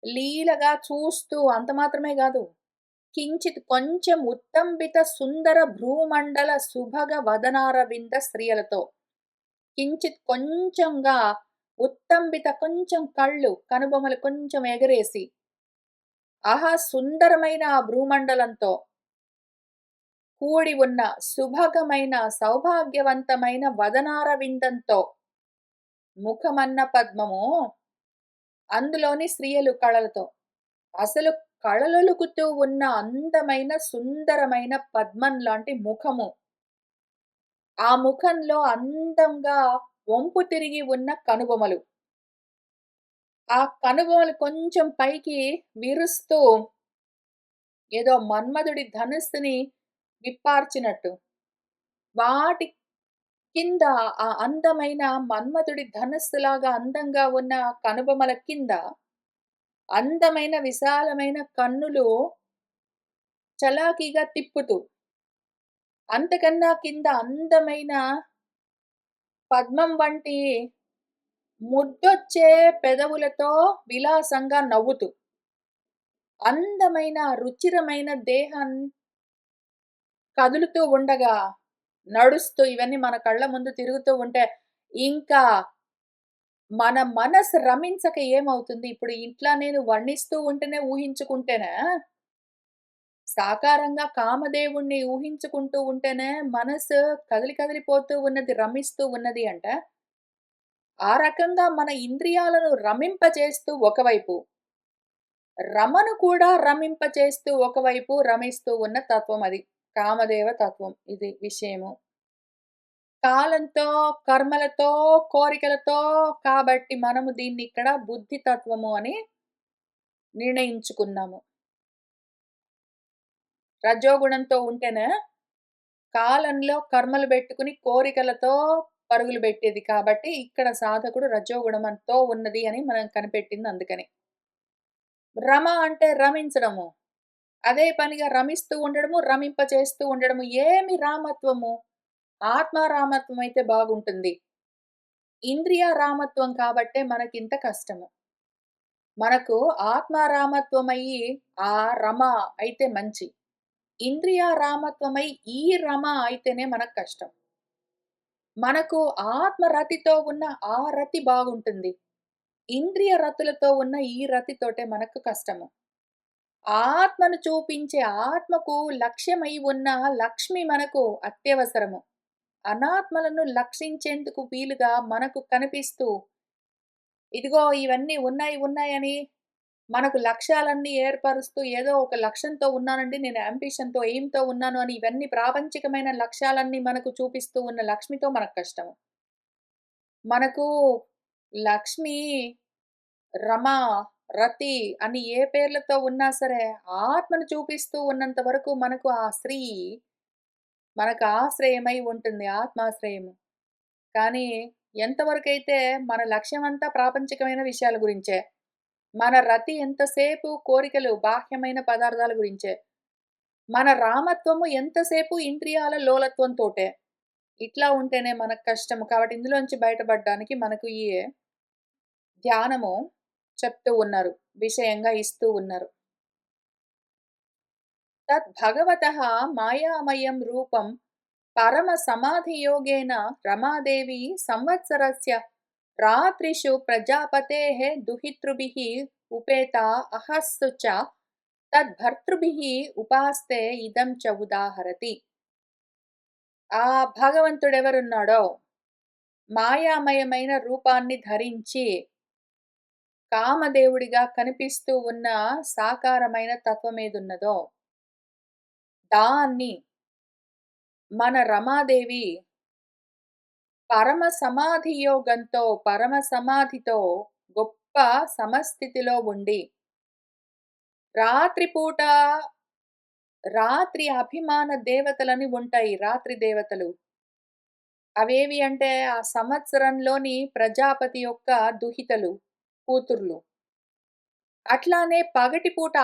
లీలగా చూస్తూ అంత మాత్రమే కాదు కించిత్ కొంచెం ఉత్తంబిత సుందర భ్రూమండల సుభగ వదనారవింద స్త్రీలతో కించిత్ కొంచెంగా ఉత్తంబిత కొంచెం కళ్ళు కనుబొమలు కొంచెం ఎగరేసి ఆహా సుందరమైన ఆ భ్రూమండలంతో కూడి ఉన్న సుభగమైన సౌభాగ్యవంతమైన వదనారవిందంతో ముఖమన్న పద్మము అందులోని స్త్రీయలు కళలతో అసలు కళలొలుకుతూ ఉన్న అందమైన సుందరమైన పద్మం లాంటి ముఖము ఆ ముఖంలో అందంగా వంపు తిరిగి ఉన్న కనుబొమలు ఆ కనుబొమలు కొంచెం పైకి విరుస్తూ ఏదో మన్మధుడి ధనుస్సుని విప్పార్చినట్టు వాటి కింద ఆ అందమైన మన్మధుడి ధనుస్సులాగా అందంగా ఉన్న కనుబొమల కింద అందమైన విశాలమైన కన్నులు చలాకీగా తిప్పుతూ అంతకన్నా కింద అందమైన పద్మం వంటి ముద్దొచ్చే పెదవులతో విలాసంగా నవ్వుతూ అందమైన రుచిరమైన దేహం కదులుతూ ఉండగా నడుస్తూ ఇవన్నీ మన కళ్ళ ముందు తిరుగుతూ ఉంటే ఇంకా మన మనసు రమించక ఏమవుతుంది? ఇప్పుడు ఇట్లా నేను వర్ణిస్తూ ఉంటేనే ఊహించుకుంటేనే సాకారంగా కామదేవుణ్ణి ఊహించుకుంటూ ఉంటేనే మనసు కదిలి కదిలిపోతూ ఉన్నది, రమిస్తూ ఉన్నది అంటే, ఆ రకంగా మన ఇంద్రియాలను రమింపచేస్తూ ఒకవైపు, రమను కూడా రమింపచేస్తూ ఒకవైపు రమిస్తూ ఉన్న తత్వం అది. కామదేవ తత్వం. ఇది విషయము. కాలంతో, కర్మలతో, కోరికలతో కాబట్టి మనము దీన్నిక్కడ బుద్ధి తత్వము అని నిర్ణయించుకున్నాము. రజోగుణంతో ఉంటేనే కాలంలో కర్మలు బెట్టుకుని కోరికలతో పరుగులు బెట్టేది కాబట్టి ఇక్కడ సాధకుడు రజోగుణంతో ఉన్నది అని మనం కనిపెట్టింది అందుకని. రమ అంటే రమించడము. అదే పనిగా రమిస్తూ ఉండడము, రమింపచేస్తూ ఉండడము. ఏమి రామత్వము? ఆత్మారామత్వం అయితే బాగుంటుంది. ఇంద్రియ రామత్వం కాబట్టే మనకింత కష్టము. మనకు ఆత్మారామత్వమయ్యి ఆ రమ అయితే మంచి. ఇంద్రియ రామత్వమై ఈ రమ అయితేనే మనకు కష్టం. మనకు ఆత్మరతితో ఉన్న ఆ రతి బాగుంటుంది. ఇంద్రియ రతులతో ఉన్న ఈ రతితోటే మనకు కష్టము. ఆత్మను చూపించే ఆత్మకు లక్ష్యమై ఉన్న లక్ష్మి మనకు అత్యవసరము. అనాత్మలను లక్షించేందుకు వీలుగా మనకు కనిపిస్తూ, ఇదిగో ఇవన్నీ ఉన్నాయి, ఉన్నాయని మనకు లక్ష్యాలన్నీ ఏర్పరుస్తూ ఏదో ఒక లక్ష్యంతో ఉన్నానండి. నేను యాంబిషన్‌తో, ఎయిమ్‌తో ఉన్నాను అని ఇవన్నీ ప్రాపంచికమైన లక్ష్యాలన్నీ మనకు చూపిస్తూ ఉన్న లక్ష్మితో మనకు కష్టము. మనకు లక్ష్మి, రమ, రతి అని ఏ పేర్లతో ఉన్నా సరే, ఆత్మను చూపిస్తూ ఉన్నంత వరకు మనకు ఆ స్త్రీ మనకు ఆశ్రయమై ఉంటుంది. ఆత్మాశ్రయము. కానీ ఎంతవరకైతే మన లక్ష్యమంతా ప్రాపంచికమైన విషయాల గురించే. మన రతి ఎంతసేపు కోరికలు, బాహ్యమైన పదార్థాల గురించే. మన రామత్వము ఎంతసేపు ఇంద్రియాల లోలత్వంతోటే. ఇట్లా ఉంటేనే మనకు కష్టము. కాబట్టి ఇందులోంచి బయటపడడానికి మనకు ఈ ధ్యానము చెప్తూ ఉన్నారు. విషయంగా ఇస్తూ ఉన్నారు. తద్భగవతః మాయామయం రూపం పరమ సమాధియోగేన రమాదేవి సంవత్సరస్య రాత్రిషు ప్రజాపతేః దుహితృభిః ఉపేతా అహస్సు చ తద్భర్తృభిః ఉపాస్తే ఇదం చ ఉదాహరతి. ఆ భగవంతుడెవరున్నాడో మాయామయమైన రూపాన్ని ధరించి కామదేవుడిగా కనిపిస్తూ ఉన్న సాకారమైన తత్వమేదున్నదో దాన్ని మన రమాదేవి పరమ సమాధి యోగంతో, పరమ సమాధితో గొప్ప సమస్థితిలో ఉండి, రాత్రిపూట రాత్రి అభిమాన దేవతలని ఉంటాయి. రాత్రి దేవతలు. అవేవి అంటే ఆ సంవత్సరంలోని ప్రజాపతి యొక్క దుహితలు, కూతుర్లు. అట్లానే పగటిపూట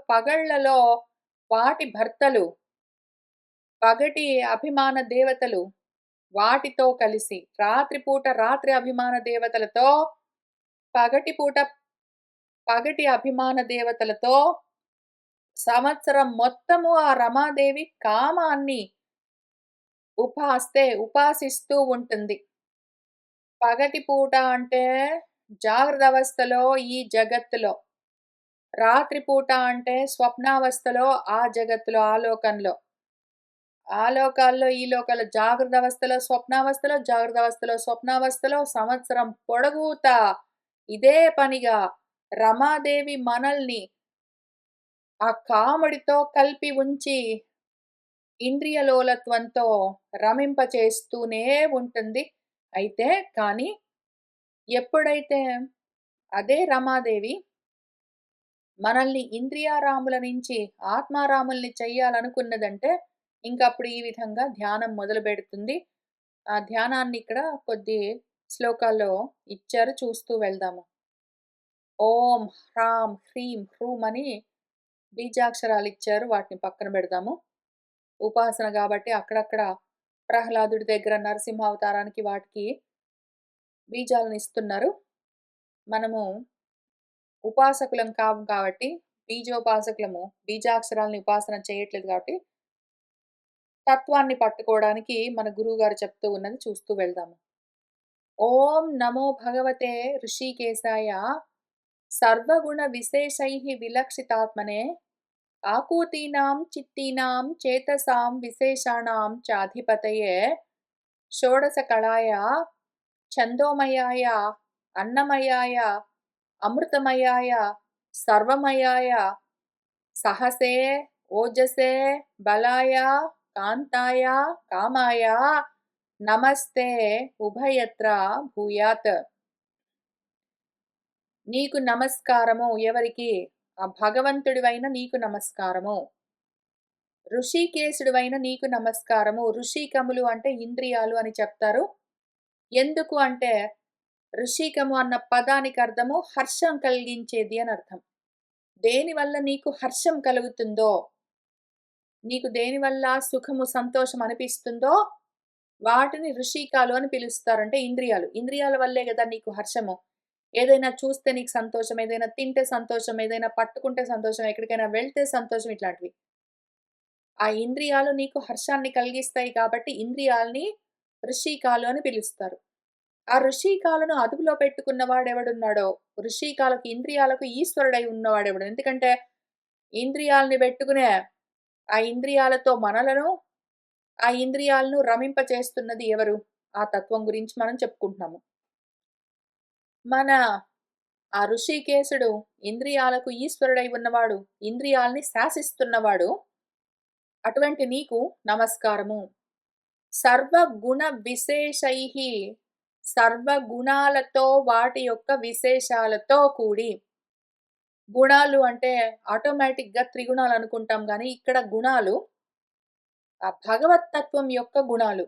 పగళ్లలో వాటి భర్తలు, పగటి అభిమాన దేవతలు వాటితో కలిసి, రాత్రిపూట రాత్రి అభిమాన దేవతలతో, పగటిపూట పగటి అభిమాన దేవతలతో, సంవత్సరం మొత్తము ఆ రమాదేవి కామాన్ని ఉపాసిస్తూ ఉంటుంది. పగటిపూట అంటే జాగ్రత్త అవస్థలో ఈ జగత్తులో, రాత్రిపూట అంటే స్వప్నావస్థలో ఆ జగత్తులో, ఆ లోకంలో. ఆ లోకాల్లో, ఈ లోకాల్లో జాగ్రత్త అవస్థలో, స్వప్నావస్థలో, జాగ్రత్త అవస్థలో, స్వప్నావస్థలో సంవత్సరం పొడవుతా ఇదే పనిగా రమాదేవి మనల్ని ఆ కాముడితో కలిపి ఉంచి ఇంద్రియలోలత్వంతో రమింపచేస్తూనే ఉంటుంది. అయితే కానీ ఎప్పుడైతే అదే రమాదేవి మనల్ని ఇంద్రియారాముల నుంచి ఆత్మారాముల్ని చెయ్యాలనుకున్నదంటే ఇంకప్పుడు ఈ విధంగా ధ్యానం మొదలుపెడుతుంది. ఆ ధ్యానాన్ని ఇక్కడ కొద్ది శ్లోకాల్లో ఇచ్చారు. చూస్తూ వెళ్దాము. ఓం హ్రాం హ్రీం హ్రూం అని బీజాక్షరాలిచ్చారు. వాటిని పక్కన పెడదాము. ఉపాసన గాబట్టి అక్కడక్కడ ప్రహ్లాదుడి దగ్గర నరసింహావతారానికి వాటికి బీజాలనిస్తున్నారు. మనము ఉపాసకులం కాము కాబట్టి, బీజోపాసకులము. బీజాక్షరాలని ఉపాసన చేయట్లేదు కాబట్టి, తత్వాన్ని పట్టుకోవడానికి మన గురువుగారు చెప్తూ ఉన్నది చూస్తూ వెళ్దాము. ఓం నమో భగవతే ఋషికేశాయ సర్వగుణ విశేషైః విలక్షితాత్మనే ఆకూతీనాం చిత్తీనాం చేతసాం విశేషాణాం చాధిపతయే షోడశకళాయ ఛందోమయాయ అన్నమయాయ అమృతమయాయ సర్వమయాయ సహసే ఓజసే బలాయ కాంతాయ కామాయ నమస్తే ఉభయత్ర భూయాత్. నీకు నమస్కారము. ఎవరికి? ఆ భగవంతుడివైన నీకు నమస్కారము. ఋషికేశుడివైన నీకు నమస్కారము. ఋషికములు అంటే ఇంద్రియాలు అని చెప్తారు. ఎందుకు అంటే ఋషికము అన్న పదానికి అర్థము హర్షం కలిగించేది అని అర్థం. దేనివల్ల నీకు హర్షం కలుగుతుందో, నీకు దేనివల్ల సుఖము, సంతోషం అనిపిస్తుందో వాటిని ఋషికాలు అని పిలుస్తారు. అంటే ఇంద్రియాలు. ఇంద్రియాల వల్లే గదా నీకు హర్షము. ఏదైనా చూస్తే నీకు సంతోషం, ఏదైనా తింటే సంతోషం, ఏదైనా పట్టుకుంటే సంతోషం, ఎక్కడికైనా వెళ్తే సంతోషం ఇట్లాంటివి. ఆ ఇంద్రియాలు నీకు హర్షాన్ని కలిగిస్తాయి కాబట్టి ఇంద్రియాల్ని ఋషికాలు అని పిలుస్తారు. ఆ ఋషికాలను అదుపులో పెట్టుకున్న వాడెవడున్నాడో, ఋషికాలకు ఇంద్రియాలకు ఈశ్వరుడై ఉన్నవాడెవడు. ఎందుకంటే ఇంద్రియాల్ని పెట్టుకునే ఆ ఇంద్రియాలతో మనలను, ఆ ఇంద్రియాలను రమింపచేస్తున్నది ఎవరు? ఆ తత్వం గురించి మనం చెప్పుకుంటున్నాము. మన ఆ ఋషికేశుడు ఇంద్రియాలకు ఈశ్వరుడై ఉన్నవాడు, ఇంద్రియాల్ని శాసిస్తున్నవాడు. అటువంటి నీకు నమస్కారము. సర్వగుణ విశేషైః, సర్వగుణాలతో వాటి యొక్క విశేషాలతో కూడి. గుణాలు అంటే ఆటోమేటిక్‌గా త్రిగుణాలు అనుకుంటాం గానీ, ఇక్కడ గుణాలు ఆ భగవత్తత్వం యొక్క గుణాలు.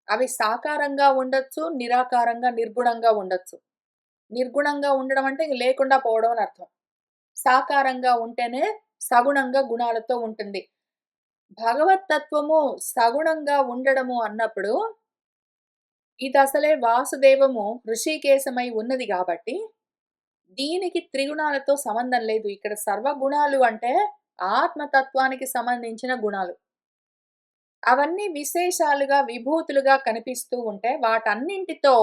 అవి సాకారంగా ఉండొచ్చు, నిరాకారంగా, నిర్గుణంగా ఉండొచ్చు. నిర్గుణంగా ఉండడం అంటే ఇంక లేకుండా పోవడం అని అర్థం. సాకారంగా ఉంటేనే సగుణంగా గుణాలతో ఉంటుంది. భగవత్తత్వము సగుణంగా ఉండడము అన్నప్పుడు, ఇదసలే వాసుదేవము ఋషికేశమై ఉన్నది గాబట్టి, దీనికి త్రిగుణాలతో సంబంధం లేదు. ఇక్కడ సర్వగుణాలు అంటే ఆత్మతత్వానికి సంబంధించిన గుణాలు. అవన్నీ విశేషాలుగా, విభూతులుగా కనిపిస్తూ ఉంటే, వాటన్నింటితో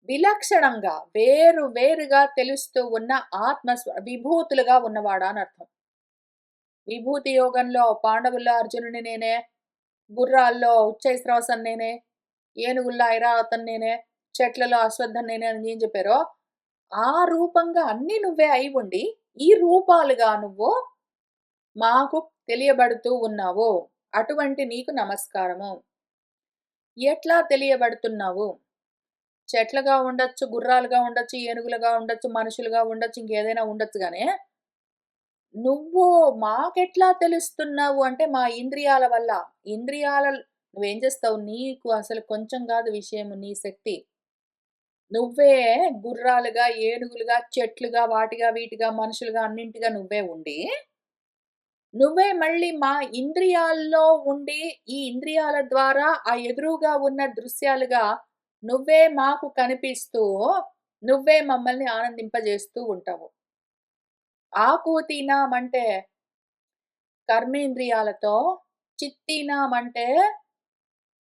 విలక్షణంగా, వేరు వేరుగా తెలుస్తూ ఉన్న విభూతులుగా ఉన్నవాడా అనర్థం. విభూతి యోగంలో పాండవుల్లో అర్జునుడిని నేనే, గుర్రాల్లో ఉచ్చైశ్రవసని నేనే, ఏనుగుల్లో ఐరావతం నేనే, చెట్లలో అశ్వత్థం నేనే అని ఏం చెప్పారో, ఆ రూపంగా అన్నీ నువ్వే అయి ఉండి, ఈ రూపాలుగా నువ్వు మాకు తెలియబడుతూ ఉన్నావు. అటువంటి నీకు నమస్కారము. ఎట్లా తెలియబడుతున్నావు? చెట్లుగా ఉండొచ్చు, గుర్రాలుగా ఉండొచ్చు, ఏనుగులుగా ఉండొచ్చు, మనుషులుగా ఉండొచ్చు, ఇంకేదైనా ఉండొచ్చు గానీ, నువ్వు మాకెట్లా తెలుస్తున్నావు అంటే, మా ఇంద్రియాల వల్ల. నువ్వేం చేస్తావు? నీకు అసలు కొంచెం గాదు విషయము నీ శక్తి. నువ్వే గుర్రాలుగా, ఏనుగులుగా, చెట్లుగా, వాటిగా, వీటిగా, మనుషులుగా అన్నింటిగా నువ్వే ఉండి, నువ్వే మళ్ళీ మా ఇంద్రియాల్లో ఉండి, ఈ ఇంద్రియాల ద్వారా ఆ ఎదురుగా ఉన్న దృశ్యాలుగా నువ్వే మాకు కనిపిస్తూ, నువ్వే మమ్మల్ని ఆనందింపజేస్తూ ఉంటావు. ఆకూతీనామంటే కర్మేంద్రియాలతో, చిత్తీనామంటే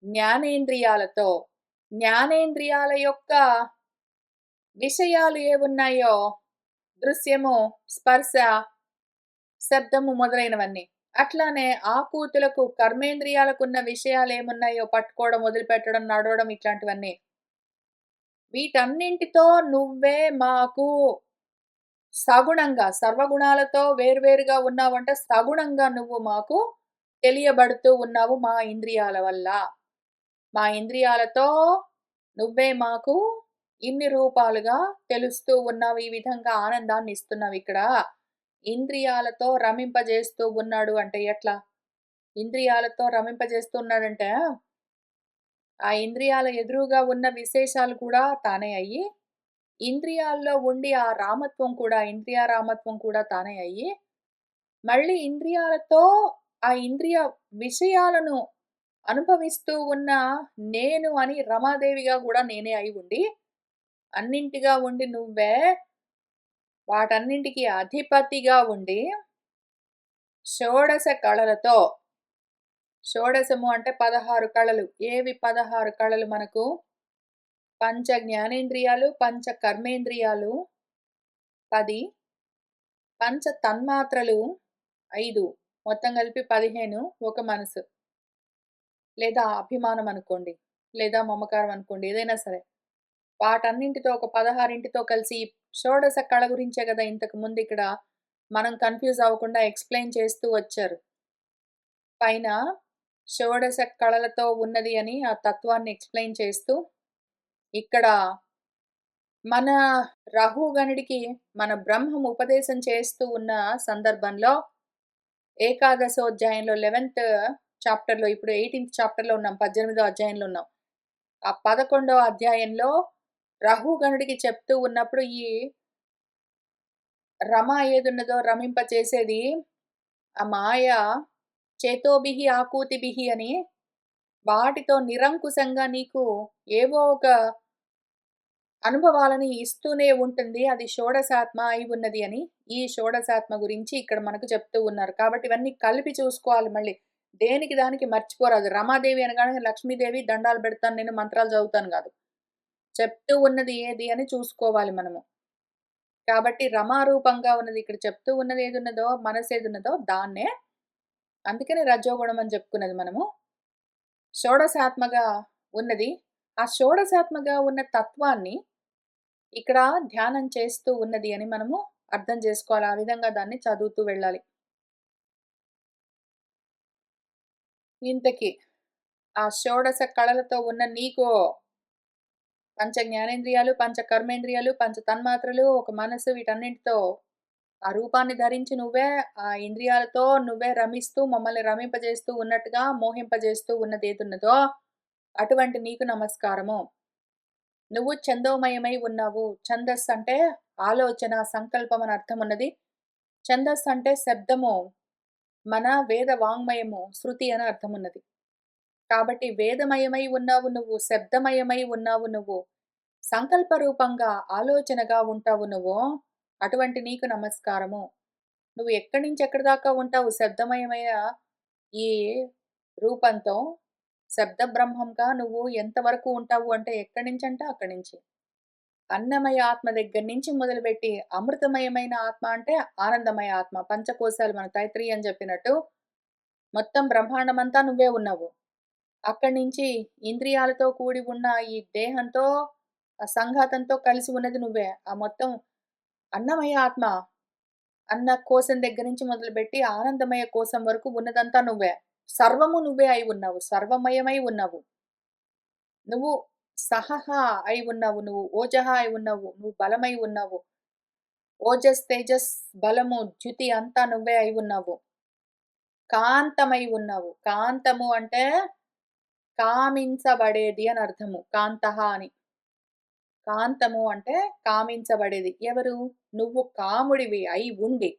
జ్ఞానేంద్రియాలతో. జ్ఞానేంద్రియాల యొక్క విషయాలు ఏవున్నాయో, దృశ్యము, స్పర్శ, శబ్దము మొదలైనవన్నీ. అట్లానే ఆకూతులకు కర్మేంద్రియాలకున్న విషయాలేమున్నాయో పట్టుకోవడం, వదిలిపెట్టడం, నడవడం ఇట్లాంటివన్నీ. వీటన్నింటితో నువ్వే మాకు సగుణంగా, సర్వగుణాలతో వేర్వేరుగా ఉన్నావంటే సగుణంగా నువ్వు మాకు తెలియబడుతూ ఉన్నావు మా ఇంద్రియాల వల్ల. మా ఇంద్రియాలతో నువ్వే మాకు ఇన్ని రూపాలుగా తెలుస్తూ ఉన్నావు. ఈ విధంగా ఆనందాన్ని ఇస్తున్నావిక్కడ. ఇంద్రియాలతో రమింపజేస్తూ ఉన్నాడు అంటే ఎట్లా? ఇంద్రియాలతో రమింపజేస్తూ ఉన్నాడంటే, ఆ ఇంద్రియాల ఎదురుగా ఉన్న విశేషాలు కూడా తానే అయ్యి, ఇంద్రియాల్లో ఉండి ఆ రామత్వం కూడా, ఇంద్రియ రామత్వం కూడా తానే అయ్యి, మళ్ళీ ఇంద్రియాలతో ఆ ఇంద్రియ విషయాలను అనుభవిస్తూ ఉన్న నేను అని రమాదేవిగా గూడా నేనే అయి ఉండి, అన్నింటిగా ఉండి నువ్వే వాటన్నింటికి అధిపతిగా ఉండి, షోడశ కళలతో, షోడశము అంటే 16 కళలు. ఏవి 16 కళలు మనకు? పంచ జ్ఞానేంద్రియాలు, పంచ కర్మేంద్రియాలు 10, పంచ తన్మాత్రలు 5, మొత్తం కలిపి 15, ఒక మనసు. లేదా అభిమానం అనుకోండి, లేదా మమకారం అనుకోండి, ఏదైనా సరే. వాటన్నింటితో ఒక 16 కలిసి షోడశ కళ గురించే గదా ఇంతకు ముందు ఇక్కడ మనం కన్‌ఫ్యూజ్ అవ్వకుండా ఎక్స్‌ప్లెయిన్ చేస్తూ వచ్చారు. పైన షోడశ కళలతో ఉన్నది అని ఆ తత్వాన్ని ఎక్స్‌ప్లెయిన్ చేస్తూ, ఇక్కడ మన రహుగణుడికి మన బ్రహ్మం ఉపదేశం చేస్తూ ఉన్న సందర్భంలో ఏకాదశోధ్యాయంలో 11th చాప్టర్‌లో ఇప్పుడు 18th చాప్టర్‌లో ఉన్నాం. 18వ అధ్యాయంలో ఉన్నాం. ఆ 11వ అధ్యాయంలో రహుగణుడికి చెప్తూ ఉన్నప్పుడు ఈ రమ ఏదున్నదో రమింపచేసేది ఆ మాయ చేతోభిః ఆకూతిభిః అని వాటితో నిరంకుశంగా నీకు ఏవో ఒక అనుభవాలని ఇస్తూనే ఉంటుంది. అది షోడశాత్మ అయి ఉన్నది అని. ఈ షోడశాత్మ గురించి ఇక్కడ మనకు చెప్తూ ఉన్నారు. కాబట్టి ఇవన్నీ కలిపి చూసుకోవాలి మళ్ళీ. దేనికి దానికి మర్చిపోరాదు. రమాదేవి అనగానే లక్ష్మీదేవి దండాలు పెడతాను నేను మంత్రాలు చదువుతాను గాదు. చెప్తూ ఉన్నది ఏది అని చూసుకోవాలి మనము. కాబట్టి రమారూపంగా ఉన్నది ఇక్కడ చెప్తూ ఉన్నది ఏదున్నదో, మనసేదున్నదో దాన్నే అందుకనే రజోగుణం అని చెప్పుకున్నది మనము. షోడశాత్మగా ఉన్నది. ఆ షోడశాత్మగా ఉన్న తత్వాన్ని ఇక్కడ ధ్యానం చేస్తూ ఉన్నది అని మనము అర్థం చేసుకోవాలి. ఆ విధంగా దాన్ని చదువుతూ వెళ్ళాలి. ఇంతకి ఆ షోడశ కళలతో ఉన్న నీకు పంచ జ్ఞానేంద్రియాలు, పంచ కర్మేంద్రియాలు, పంచ తన్మాత్రలు, ఒక మనసు వీటన్నిటితో ఆ రూపాన్ని ధరించి నువ్వే ఆ ఇంద్రియాలతో నువ్వే రమిస్తూ మమ్మల్ని రమింపజేస్తూ ఉన్నట్టుగా మోహింపజేస్తూ ఉన్నదేదున్నదో అటువంటి నీకు నమస్కారము. నువ్వు ఛందోమయమై ఉన్నావు. ఛందస్సు అంటే ఆలోచన, సంకల్పం అని అర్థం ఉన్నది. ఛందస్సు అంటే శబ్దము. మన వేద వాంగ్మయము, శృతి అని అర్థం ఉన్నది. కాబట్టి వేదమయమై ఉన్నావు నువ్వు, శబ్దమయమై ఉన్నావు నువ్వు, సంకల్ప రూపంగా ఆలోచనగా ఉంటావు నువ్వు. అటువంటి నీకు నమస్కారము. నువ్వు ఎక్కడి నుంచి ఎక్కడి దాకా ఉంటావు శబ్దమయమైన ఈ రూపంతో, శబ్ద బ్రహ్మంగా నువ్వు ఎంతవరకు ఉంటావు అంటే ఎక్కడి నుంచంటే అక్కడి నుంచి. అన్నమయ ఆత్మ దగ్గర నుంచి మొదలుపెట్టి అమృతమయమైన ఆత్మ అంటే ఆనందమయ ఆత్మ. పంచకోశాలు మన తైత్రీయం చెప్పినట్టు మొత్తం బ్రహ్మాండమంతా నువ్వే ఉన్నావు. అక్కడి నుంచి ఇంద్రియాలతో కూడి ఉన్న ఈ దేహంతో, ఆ సంఘాతంతో కలిసి ఉన్నది నువ్వే. ఆ మొత్తం అన్నమయ ఆత్మ, అన్న కోశం దగ్గర నుంచి మొదలుపెట్టి ఆనందమయ కోశం వరకు ఉన్నదంతా నువ్వే. సర్వము నువ్వే అయి ఉన్నావు. సర్వమయమై ఉన్నావు. నువ్వు సహహ అయి ఉన్నావు. నువ్వు ఓజహ అయి ఉన్నావు. నువ్వు బలమై ఉన్నావు. ఓజస్, తేజస్, బలము, ద్యుతి అంతా నువ్వే అయి ఉన్నావు. కాంతమై ఉన్నావు. కాంతము అంటే కామించబడేది అని అర్థము. కాంతః అని. కాంతము అంటే కామించబడేది. ఎవరు? నువ్వు కాముడివి అయి ఉండి,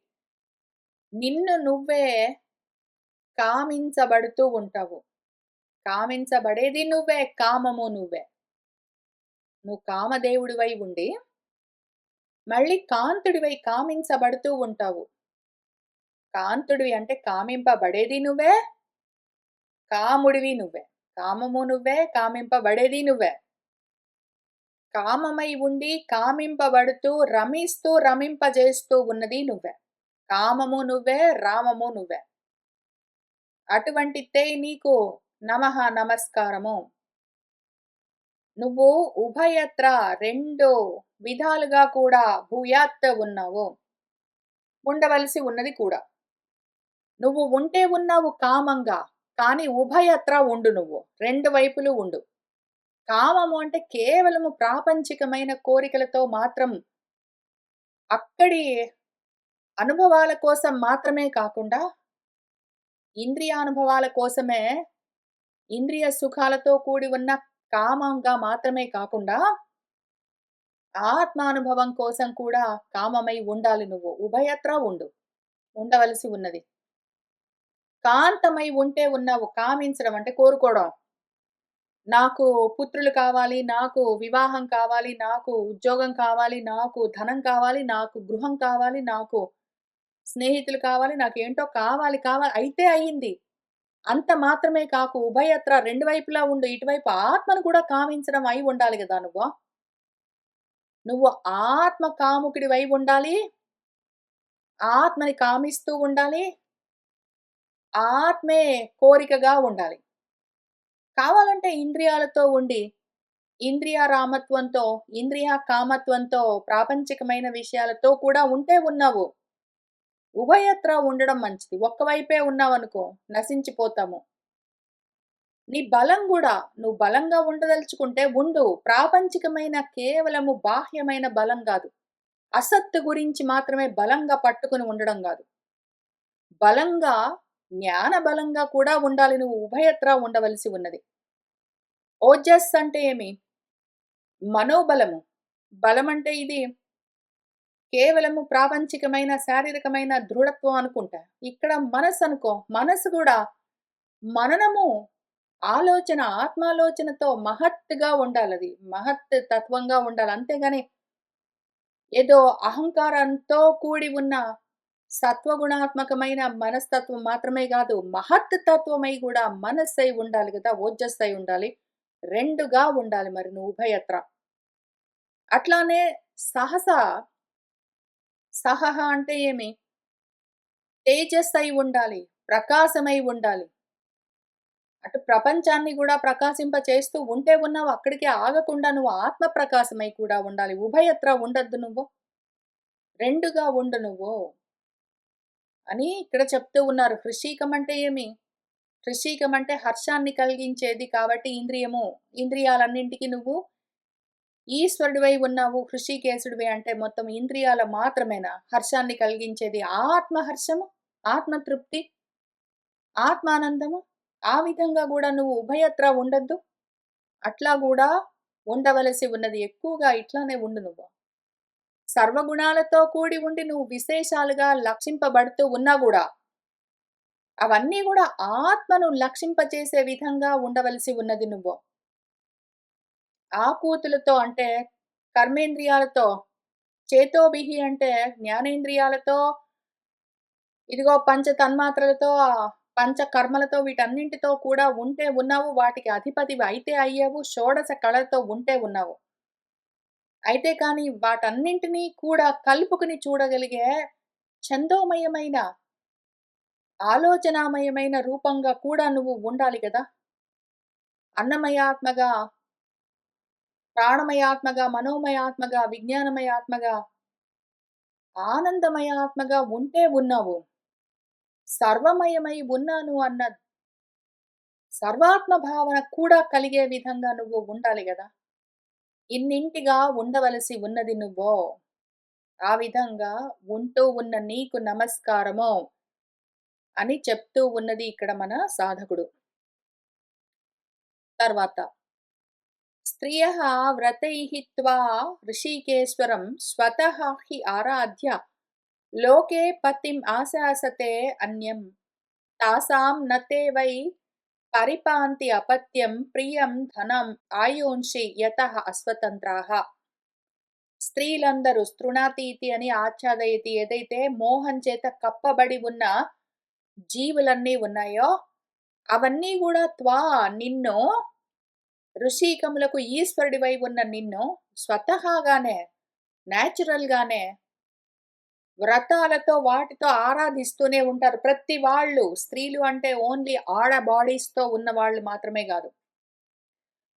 నిన్ను నువ్వే కామించబడుతూ ఉంటావు. కామించబడేది నువ్వే, కామము నువ్వే. నువ్వు కామదేవుడివై ఉండి, మళ్ళీ కాంతుడివై కామించబడుతూ ఉంటావు. కాంతుడివి అంటే కామింపబడేది నువ్వే, కాముడివి నువ్వే. కామము నువ్వే, కామింపబడేది నువ్వే. కామమై ఉండి కామింపబడుతూ రమిస్తూ రమింపజేస్తూ ఉన్నది నువ్వే. కామము నువ్వే, రామము నువ్వే. అటువంటి తే నీకు నమః నమస్కారము. నువ్వు ఉభయత్ర రెండు విధాలుగా కూడా భూయాత్ ఉన్నావు. ఉండవలసి ఉన్నది కూడా. నువ్వు ఉంటే ఉన్నావు కామంగా, కానీ ఉభయత్ర ఉండు నువ్వు. రెండు వైపులు ఉండు. కామము అంటే కేవలము ప్రాపంచికమైన కోరికలతో మాత్రం అక్కడి అనుభవాల కోసం మాత్రమే కాకుండా, ఇంద్రియానుభవాల కోసమే, ఇంద్రియ సుఖాలతో కూడి ఉన్న కామంగా మాత్రమే కాకుండా, ఆత్మానుభవం కోసం కూడా కామమై ఉండాలి నువ్వు. ఉభయత్రా ఉండు. ఉండవలసి ఉన్నది. కాంతమై ఉంటే ఉన్నావు. కామించడం అంటే కోరుకోవడం. నాకు పుత్రులు కావాలి, నాకు వివాహం కావాలి, నాకు ఉద్యోగం కావాలి, నాకు ధనం కావాలి, నాకు గృహం కావాలి, నాకు స్నేహితులు కావాలి, నాకేంటో కావాలి అయితే అయింది. అంత మాత్రమే కాకు ఉభయత్ర రెండు వైపులా ఉండు. ఇటువైపు ఆత్మను కూడా కామించడం అయి ఉండాలి గదా నువ్వు. నువ్వు ఆత్మ కాముకుడివై ఉండాలి. ఆత్మని కామిస్తూ ఉండాలి. ఆత్మే కోరికగా ఉండాలి. కావాలంటే ఇంద్రియాలతో ఉండి, ఇంద్రియ రామత్వంతో, ఇంద్రియ కామత్వంతో, ప్రాపంచికమైన విషయాలతో కూడా ఉంటే ఉన్నావు. ఉభయత్రా ఉండడం మంచిది. ఒక్కవైపే ఉన్నావనుకో నశించిపోతాము. నీ బలం గూడా నువ్వు బలంగా ఉండదలుచుకుంటే ఉండు. ప్రాపంచికమైన కేవలము బాహ్యమైన బలం గాదు. అసత్తు గురించి మాత్రమే బలంగా పట్టుకుని ఉండడం గాదు. బలంగా, జ్ఞాన బలంగా కూడా ఉండాలి నువ్వు. ఉభయత్రా ఉండవలసి ఉన్నది. ఓజస్ అంటే ఏమి? మనోబలము. బలమంటే ఇది కేవలము ప్రాపంచికమైన, శారీరకమైన దృఢత్వం అనుకుంటా. ఇక్కడ మనసు అనుకో. మనసు గూడా మననము, ఆలోచన, ఆత్మాలోచనతో మహత్తుగా ఉండాలది. మహత్ తత్వంగా ఉండాలి. అంతేగాని ఏదో అహంకారంతో కూడి ఉన్న సత్వగుణాత్మకమైన మనస్తత్వం మాత్రమే గాదు, మహత్ తత్వమై గూడా మనస్సై ఉండాలి గదా! ఓజస్సై ఉండాలి. 2గా ఉండాలి మరి నువ్వు ఉభయత్ర. అట్లానే సహస, సహహ అంటే ఏమి? తేజస్సై ఉండాలి. ప్రకాశమై ఉండాలి. అటు ప్రపంచాన్ని గూడా ప్రకాశింప చేస్తూ ఉంటే ఉన్నావు. అక్కడికే ఆగకుండా నువ్వు ఆత్మ ప్రకాశమై కూడా ఉండాలి. ఉభయత్ర ఉండొద్దు నువ్వు. 2గా ఉండు నువ్వు అని ఇక్కడ చెప్తూ ఉన్నారు. హృషీకం అంటే ఏమి? హృషీకం అంటే హర్షాన్ని కలిగించేది కాబట్టి ఇంద్రియము. ఇంద్రియాలన్నింటికి నువ్వు ఈశ్వరుడివై ఉన్నావు. హృషీకేశుడివి అంటే మొత్తం ఇంద్రియాల మాత్రమేనా హర్షాన్ని కలిగించేది? ఆత్మహర్షము, ఆత్మతృప్తి, ఆత్మానందము. ఆ విధంగా గూడా నువ్వు ఉభయత్రా ఉండొద్దు. అట్లా గూడా ఉండవలసి ఉన్నది. ఎక్కువగా ఇట్లానే ఉండు నువ్వు. సర్వగుణాలతో కూడి ఉండి నువ్వు విశేషాలుగా లక్షింపబడుతూ ఉన్నా గూడా, అవన్నీ గూడా ఆత్మను లక్షింపచేసే విధంగా ఉండవలసి ఉన్నది నువ్వు. ఆకూతులతో అంటే కర్మేంద్రియాలతో, చేతోభిహి అంటే జ్ఞానేంద్రియాలతో, ఇదిగో పంచ తన్మాత్రలతో, పంచ కర్మలతో వీటన్నింటితో కూడా ఉంటే ఉన్నావు. వాటికి అధిపతివి అయితే అయ్యావు. షోడశ కళలతో ఉంటే ఉన్నావు. అయితే కానీ వాటన్నింటినీ కూడా కలుపుకొని చూడగలిగే ఛందోమయమైన, ఆలోచనామయమైన రూపంగా కూడా నువ్వు ఉండాలి గదా! అన్నమయాత్మగా, ప్రాణమయాత్మగా, మనోమయాత్మగా, విజ్ఞానమయాత్మగా, ఆనందమయాత్మగా ఉంటే ఉన్నావు. సర్వమయమై ఉన్నాను అన్న సర్వాత్మ భావన కూడా కలిగే విధంగా నువ్వు ఉండాలి గదా! ఇన్నింటిగా ఉండవలసి ఉన్నది నువ్వు. ఆ విధంగా ఉంటూ ఉన్న నీకు నమస్కారము అని చెప్తూ ఉన్నది ఇక్కడ మన సాధకుడు. తర్వాత స్త్రియః వ్రతైః త్వా ఋషికేశ్వరం స్వతః హి ఆరాధ్య లోకే పతిం ఆశాసతే అన్యం తాసాం నతే వై పరిపాంతి అపత్యం ప్రియం ధనం ఆయుంషి యతః అస్వతంత్రాః. స్త్రీలందరూ స్తృణాతీతి అని ఆచ్ఛాదయతి ఏదైతే మోహం చేత కప్పబడి ఉన్న జీవులన్నీ ఉన్నాయో అవన్నీ కూడా నిన్ను ఋషికములకు ఈశ్వరుడివై ఉన్న నిన్ను స్వతహాగానే నేచురల్ గానే వ్రతాలతో వాటితో ఆరాధిస్తూనే ఉంటారు. ప్రతి వాళ్ళు స్త్రీలు అంటే ఓన్లీ ఆడ బాడీస్ తో ఉన్న వాళ్ళు మాత్రమే కాదు.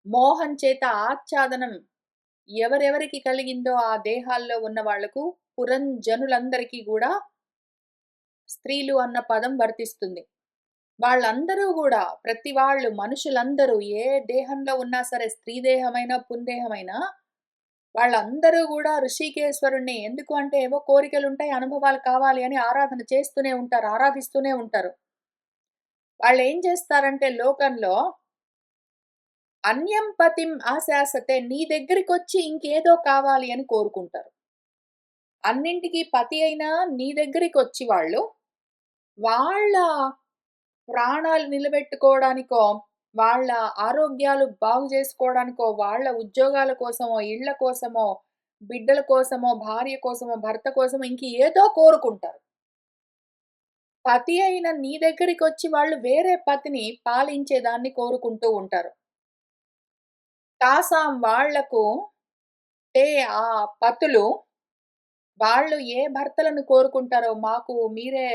మోహం చేత ఆచ్ఛాదనం ఎవరెవరికి కలిగిందో ఆ దేహాల్లో ఉన్న వాళ్లకు పురంజనులందరికీ కూడా స్త్రీలు అన్న పదం వర్తిస్తుంది. వాళ్ళందరూ గూడా ప్రతి వాళ్ళు మనుషులందరూ ఏ దేహంలో ఉన్నా సరే స్త్రీ దేహమైనా, పుందేహమైనా వాళ్ళందరూ గూడా ఋషికేశ్వరుణ్ణి ఎందుకు అంటే ఏవో కోరికలుంటాయి, అనుభవాలు కావాలి అని ఆరాధన చేస్తూనే ఉంటారు. ఆరాధిస్తూనే ఉంటారు. వాళ్ళేం చేస్తారంటే లోకంలో అన్యం పతిం ఆశాసతే నీ దగ్గరికొచ్చి ఇంకేదో కావాలి అని కోరుకుంటారు. అన్నింటికి పతి అయినా నీ దగ్గరికొచ్చి వాళ్ళు వాళ్ళ ప్రాణాలు నిలబెట్టుకోవడానికో, వాళ్ళ ఆరోగ్యాలు బాగు జేసుకోవడానికో, వాళ్ళ ఉద్యోగాల కోసమో, ఇళ్ళ కోసమో, బిడ్డల కోసమో, భార్య కోసమో, భర్త కోసమో ఇంక ఏదో కోరుకుంటారు. పతి అయిన నీ దగ్గరికొచ్చి వాళ్ళు వేరే పతిని పాలించేదాన్ని కోరుకుంటూ ఉంటారు. తాసాం వాళ్లకు తే ఆ పతులు వాళ్ళు ఏ భర్తలను కోరుకుంటారో మాకు మీరే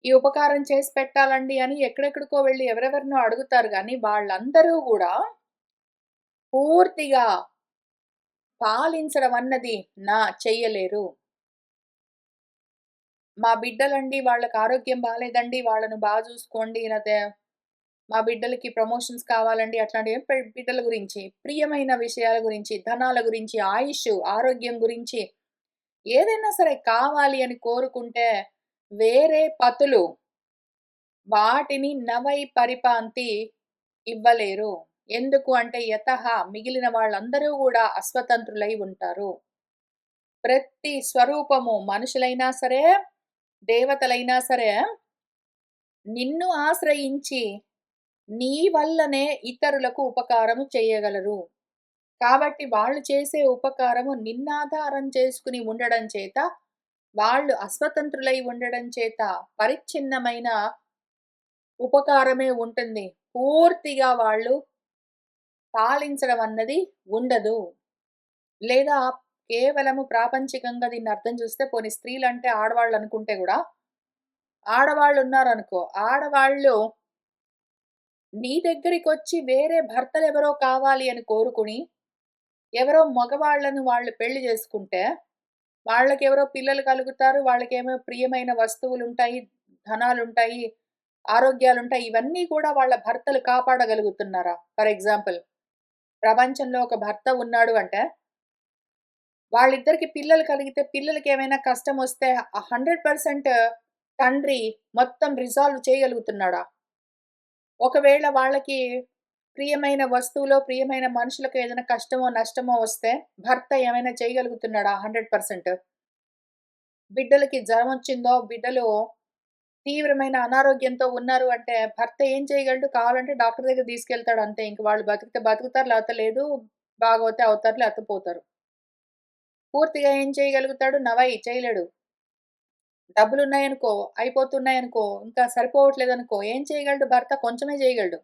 ఈ ఉపకారం చేసి పెట్టాలండి అని ఎక్కడెక్కడికో వెళ్లి ఎవరెవరినో అడుగుతారు గానీ, వాళ్ళందరూ గూడా పూర్తిగా పాలించడం అన్నది చెయ్యలేరు. మా బిడ్డలండి వాళ్ళకి ఆరోగ్యం బాలేదండి, వాళ్ళను చూసుకోండి. లేతే మా బిడ్డలకి ప్రమోషన్స్ కావాలండి అట్లాంటివి బిడ్డల గురించి, ప్రియమైన విషయాల గురించి, ధనాల గురించి, ఆయుష్, ఆరోగ్యం గురించి ఏదైనా సరే కావాలి అని కోరుకుంటే వేరే పతులు వాటిని నవై పరిపాంతి ఇవ్వలేరు. ఎందుకు అంటే యతః మిగిలిన వాళ్ళందరూ గూడా అస్వతంత్రులై ఉంటారు. ప్రతి స్వరూపము మనుషులైనా సరే, దేవతలైనా సరే నిన్ను ఆశ్రయించి నీ వల్లనే ఇతరులకు ఉపకారము చేయగలరు. కాబట్టి వాళ్ళు చేసే ఉపకారము నిన్నాధారం చేసుకుని ఉండడం చేత వాళ్ళు అస్వతంత్రులై ఉండడం చేత పరిచ్ఛిన్నమైన ఉపకారమే ఉంటుంది. పూర్తిగా వాళ్ళు పాలించడం అన్నది ఉండదు. లేదా కేవలము ప్రాపంచికంగా దీన్ని అర్థం చూస్తే పోనీ స్త్రీలంటే ఆడవాళ్ళనుకుంటే గూడా, ఆడవాళ్ళున్నారనుకో, ఆడవాళ్ళు నీ దగ్గరికొచ్చి వేరే భర్తలెవరో కావాలి అని కోరుకుని, ఎవరో మగవాళ్ళను వాళ్ళు పెళ్లి చేసుకుంటే, వాళ్ళకెవరో పిల్లలు కలుగుతారు. వాళ్ళకేమో ప్రియమైన వస్తువులుంటాయి, ధనాలుంటాయి, ఆరోగ్యాలుంటాయి. ఇవన్నీ కూడా వాళ్ళ భర్తలు కాపాడగలుగుతున్నారా? ఫర్ ఎగ్జాంపుల్ ప్రపంచంలో ఒక భర్త ఉన్నాడు అంటే, వాళ్ళిద్దరికి పిల్లలు కలిగితే పిల్లలకేమైనా కష్టమొస్తే 100% తండ్రి మొత్తం రిజాల్వ్ చేయగలుగుతున్నాడా? ఒకవేళ వాళ్ళకి ప్రియమైన వస్తువులో, ప్రియమైన మనుషులకు ఏదైనా కష్టమో, నష్టమో వస్తే భర్త ఏమైనా చేయగలుగుతున్నాడా 100%? బిడ్డలకి జరమొచ్చిందో, బిడ్డలు తీవ్రమైన అనారోగ్యంతో ఉన్నారు అంటే భర్త ఏం చేయగలడు? కావాలంటే డాక్టర్ దగ్గరికి తీసుకెళ్తాడు అంతే. ఇంక వాళ్ళు బతికితే బతుకుతారు, లేకపోతే లేదు. బాగోతే అవుతారు, లేకపోతే పోతారు. పూర్తిగా ఏం చేయగలుగుతాడు? నవయి చేయలేడు. డబ్బులున్నాయనుకో, అయిపోతున్నాయనుకో, ఇంకా సరిపోవట్లేదనుకో, ఏం చేయగలడు భర్త? కొంచెమే చేయగలడు.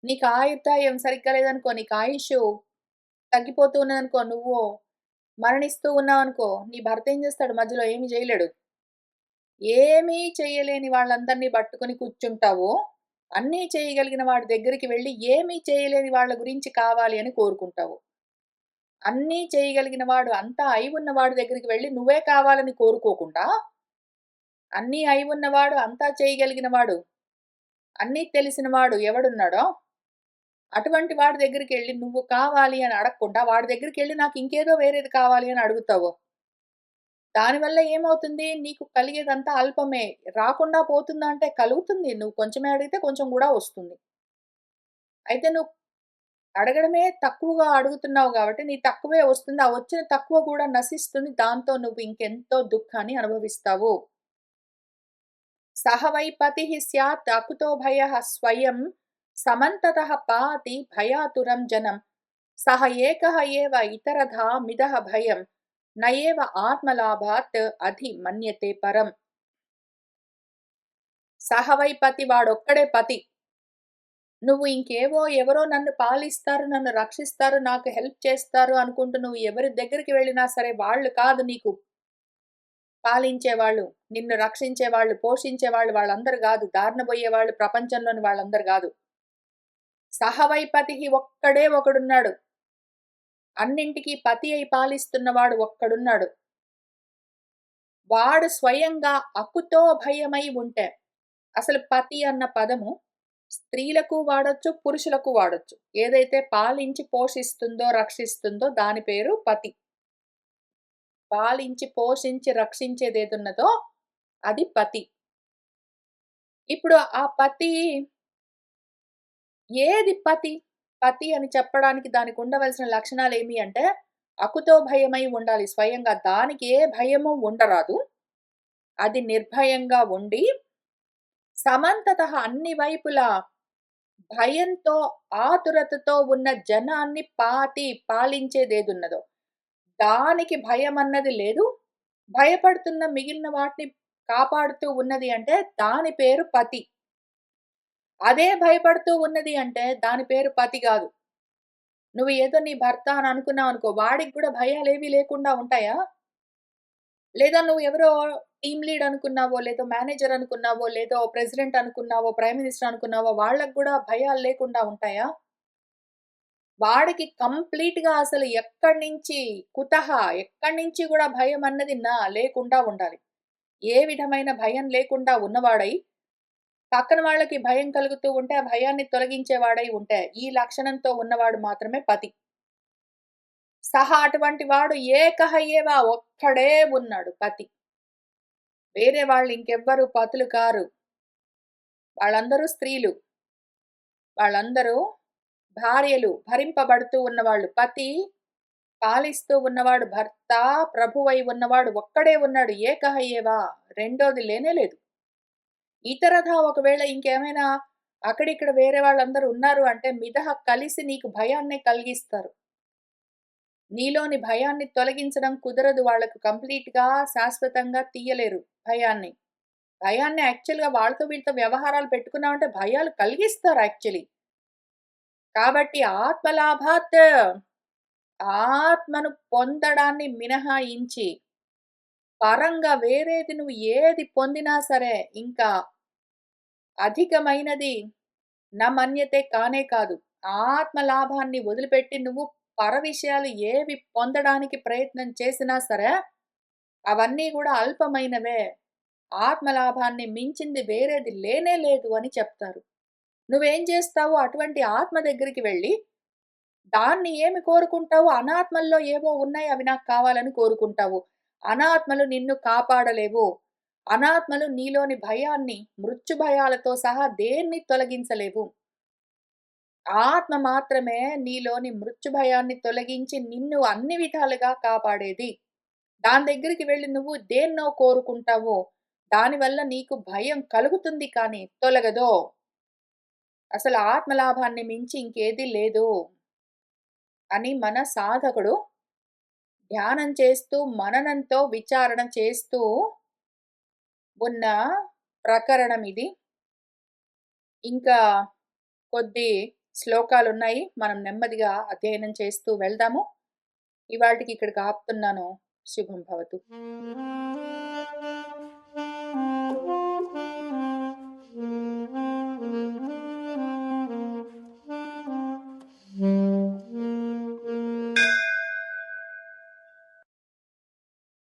నీకు ఆయుర్దాయం సరిగ్గా లేదనుకో, నీకు ఆయుష్షు తగ్గిపోతూ ఉన్నదనుకో, నువ్వు మరణిస్తూ ఉన్నావనుకో, నీ భర్త ఏం చేస్తాడు మధ్యలో? ఏమి చేయలేడు. ఏమీ చేయలేని వాళ్ళందరిని పట్టుకొని కూర్చుంటావు. అన్నీ చేయగలిగిన వాడి దగ్గరికి వెళ్లి, ఏమీ చేయలేని వాళ్ళ గురించి కావాలి అని కోరుకుంటావు. అన్నీ చేయగలిగిన వాడు, అంతా అయివున్న వాడి దగ్గరికి వెళ్లి, నువ్వే కావాలని కోరుకోకుండా, అన్నీ అయివున్నవాడు, అంతా చేయగలిగిన వాడు, అన్నీ తెలిసిన వాడు ఎవడున్నాడో, అటువంటి వాడి దగ్గరికెళ్లి నువ్వు కావాలి అని అడగకుండా, వాడి దగ్గరికెళ్లి నాకు ఇంకేదో వేరేది కావాలి అని అడుగుతావు. దానివల్ల ఏమవుతుంది? నీకు కలిగేదంతా అల్పమే. రాకుండా పోతుందా అంటే కలుగుతుంది. నువ్వు కొంచెమే అడిగితే కొంచెం గూడా వస్తుంది. అయితే నువ్వు అడగడమే తక్కువగా అడుగుతున్నావు గాబట్టి, నీ తక్కువే వస్తుంది. ఆ వచ్చిన తక్కువ గూడా నశిస్తుంది. దాంతో నువ్వు ఇంకెంతో దుఃఖాన్ని అనుభవిస్తావు. సహ వై పతిః స్యాత్ అకుతో భయః స్వయం సమంతతః పాతి భయాతురం జనం. సహ ఏకః ఏవ ఇతరథా మిదః భయం న ఏవ ఆత్మలాభాత్ అధి మన్యతే పరం. సహ వై పతి వాడొక్కడే పతి. నువ్వు ఇంకేవో ఎవరో నన్ను పాలిస్తారు, నన్ను రక్షిస్తారు, నాకు హెల్ప్ చేస్తారు అనుకుంటూ నువ్వు ఎవరి దగ్గరికి వెళ్ళినా సరే వాళ్ళు కాదు నీకు పాలించేవాళ్ళు, నిన్ను రక్షించేవాళ్ళు, పోషించేవాళ్ళు వాళ్ళందరూ గాదు. దారిన బోయేవాళ్ళు ప్రపంచంలోని వాళ్ళందరూ గాదు. సహవైపతికి ఒక్కడే ఒకడున్నాడు. అన్నింటికి పతి అయి పాలిస్తున్నవాడు ఒక్కడున్నాడు. వాడు స్వయంగా అకుతో భయమై ఉంటే, అసలు పతి అన్న పదము స్త్రీలకు వాడొచ్చు, పురుషులకు వాడొచ్చు. ఏదైతే పాలించి పోషిస్తుందో, రక్షిస్తుందో దాని పేరు పతి. పాలించి, పోషించి, రక్షించేదేదున్నదో అది పతి. ఇప్పుడు ఆ పతి ఏది పతి? పతి అని చెప్పడానికి దానికి ఉండవలసిన లక్షణాలేమి అంటే, అకుతో భయమై ఉండాలి స్వయంగా. దానికి ఏ భయము ఉండరాదు. అది నిర్భయంగా ఉండి, సమంతతః అన్ని వైపులా భయంతో, ఆతురతతో ఉన్న జనాన్ని పాలించేదేదున్నదో, దానికి భయమన్నది లేదు. భయపడుతున్న మిగిలిన వాటిని కాపాడుతూ ఉన్నది అంటే, దాని పేరు పతి. అదే భయపడుతూ ఉన్నది అంటే, దాని పేరు పతి గాదు. నువ్వు ఏదో నీ భర్త అని అనుకున్నావనుకో, వాడికి గూడా భయాలేవి లేకుండా ఉంటాయా? లేదా నువ్వు ఎవరో టీమ్ లీడ్ అనుకున్నావో, లేదో మేనేజర్ అనుకున్నావో, లేదో ప్రెసిడెంట్ అనుకున్నావో, ప్రైమ్ మినిస్టర్ అనుకున్నావో, వాళ్ళకి గూడా భయాలు లేకుండా ఉంటాయా? వాడికి కంప్లీట్‌గా అసలు ఎక్కడి నుంచి గూడా భయమన్నది లేకుండా ఉండాలి. ఏ విధమైన భయం లేకుండా ఉన్నవాడై, పక్కన వాళ్ళకి భయం కలుగుతూ ఉంటే, ఆ భయాన్ని తొలగించేవాడై ఉంటే, ఈ లక్షణంతో ఉన్నవాడు మాత్రమే పతి. అటువంటి వాడు ఏకహ ఏవ ఒక్కడే ఉన్నాడు పతి. వేరే వాళ్ళు ఇంకెవ్వరు పతులు కారు. వాళ్ళందరూ స్త్రీలు. వాళ్ళందరూ భార్యలు, భరింపబడుతూ ఉన్నవాళ్ళు. పతి పాలిస్తూ ఉన్నవాడు భర్త, ప్రభువై ఉన్నవాడు ఒక్కడే ఉన్నాడు. ఏకహ ఏవ రెండోది లేనే లేదు. ఇతరథా ఒకవేళ ఇంకేమైనా అక్కడిక్కడ వేరే వాళ్ళందరూ ఉన్నారు అంటే మిదహ కలిసి నీకు భయాన్నే కలిగిస్తారు. నీలోని భయాన్ని తొలగించడం కుదరదు వాళ్ళకు కంప్లీట్‌గా, శాశ్వతంగా తీయలేరు భయాన్ని. భయాన్ని యాక్చువల్‌గా వాళ్ళతో వీళ్ళతో వ్యవహారాలు పెట్టుకున్నామంటే భయాలు కలిగిస్తారు యాక్చువల్లీ. కాబట్టి ఆత్మలాభాత్ ఆత్మను పొందడాన్ని మినహాయించి, పరంగా వేరేది నువ్వు ఏది పొందినా సరే, ఇంకా అధికమైనది నా మన్యతే కానే కాదు. ఆత్మ లాభాన్ని వదిలిపెట్టి నువ్వు పర విషయాలు ఏవి పొందడానికి ప్రయత్నం చేసినా సరే, అవన్నీ గూడా అల్పమైనవే. ఆత్మ లాభాన్ని మించింది వేరేది లేనే లేదు అని చెప్తారు. నువ్వేం చేస్తావు అటువంటి ఆత్మ దగ్గరికి వెళ్లి, దాన్ని ఏమి కోరుకుంటావు? అనాత్మల్లో ఏవో ఉన్నాయి అవి నాకు కావాలని కోరుకుంటావు. అనాత్మలు నిన్ను కాపాడలేవు. అనాత్మలు నీలోని భయాన్ని, మృత్యు భయాలతో సహా దేన్ని తొలగించలేవు. ఆత్మ మాత్రమే నీలోని మృత్యు భయాన్ని తొలగించి నిన్ను అన్ని విధాలుగా కాపాడేది. దాని దగ్గరికి వెళ్లి నువ్వు దేన్నో కోరుకుంటావో, దానివల్ల నీకు భయం కలుగుతుంది కానీ తొలగదో. అసలు ఆత్మ లాభాన్ని మించి ఇంకేది లేదు అని మన సాధకుడు ధ్యానం చేస్తూ, మననంతో విచారణ చేస్తూ ఉన్న ప్రకరణమిది. ఇంకా కొద్ది శ్లోకాలున్నాయి. మనం నెమ్మదిగా అధ్యయనం చేస్తూ వెళ్దాము. ఇవాల్టికి ఇక్కడికి ఆపుతున్నాను. శుభం భవతు.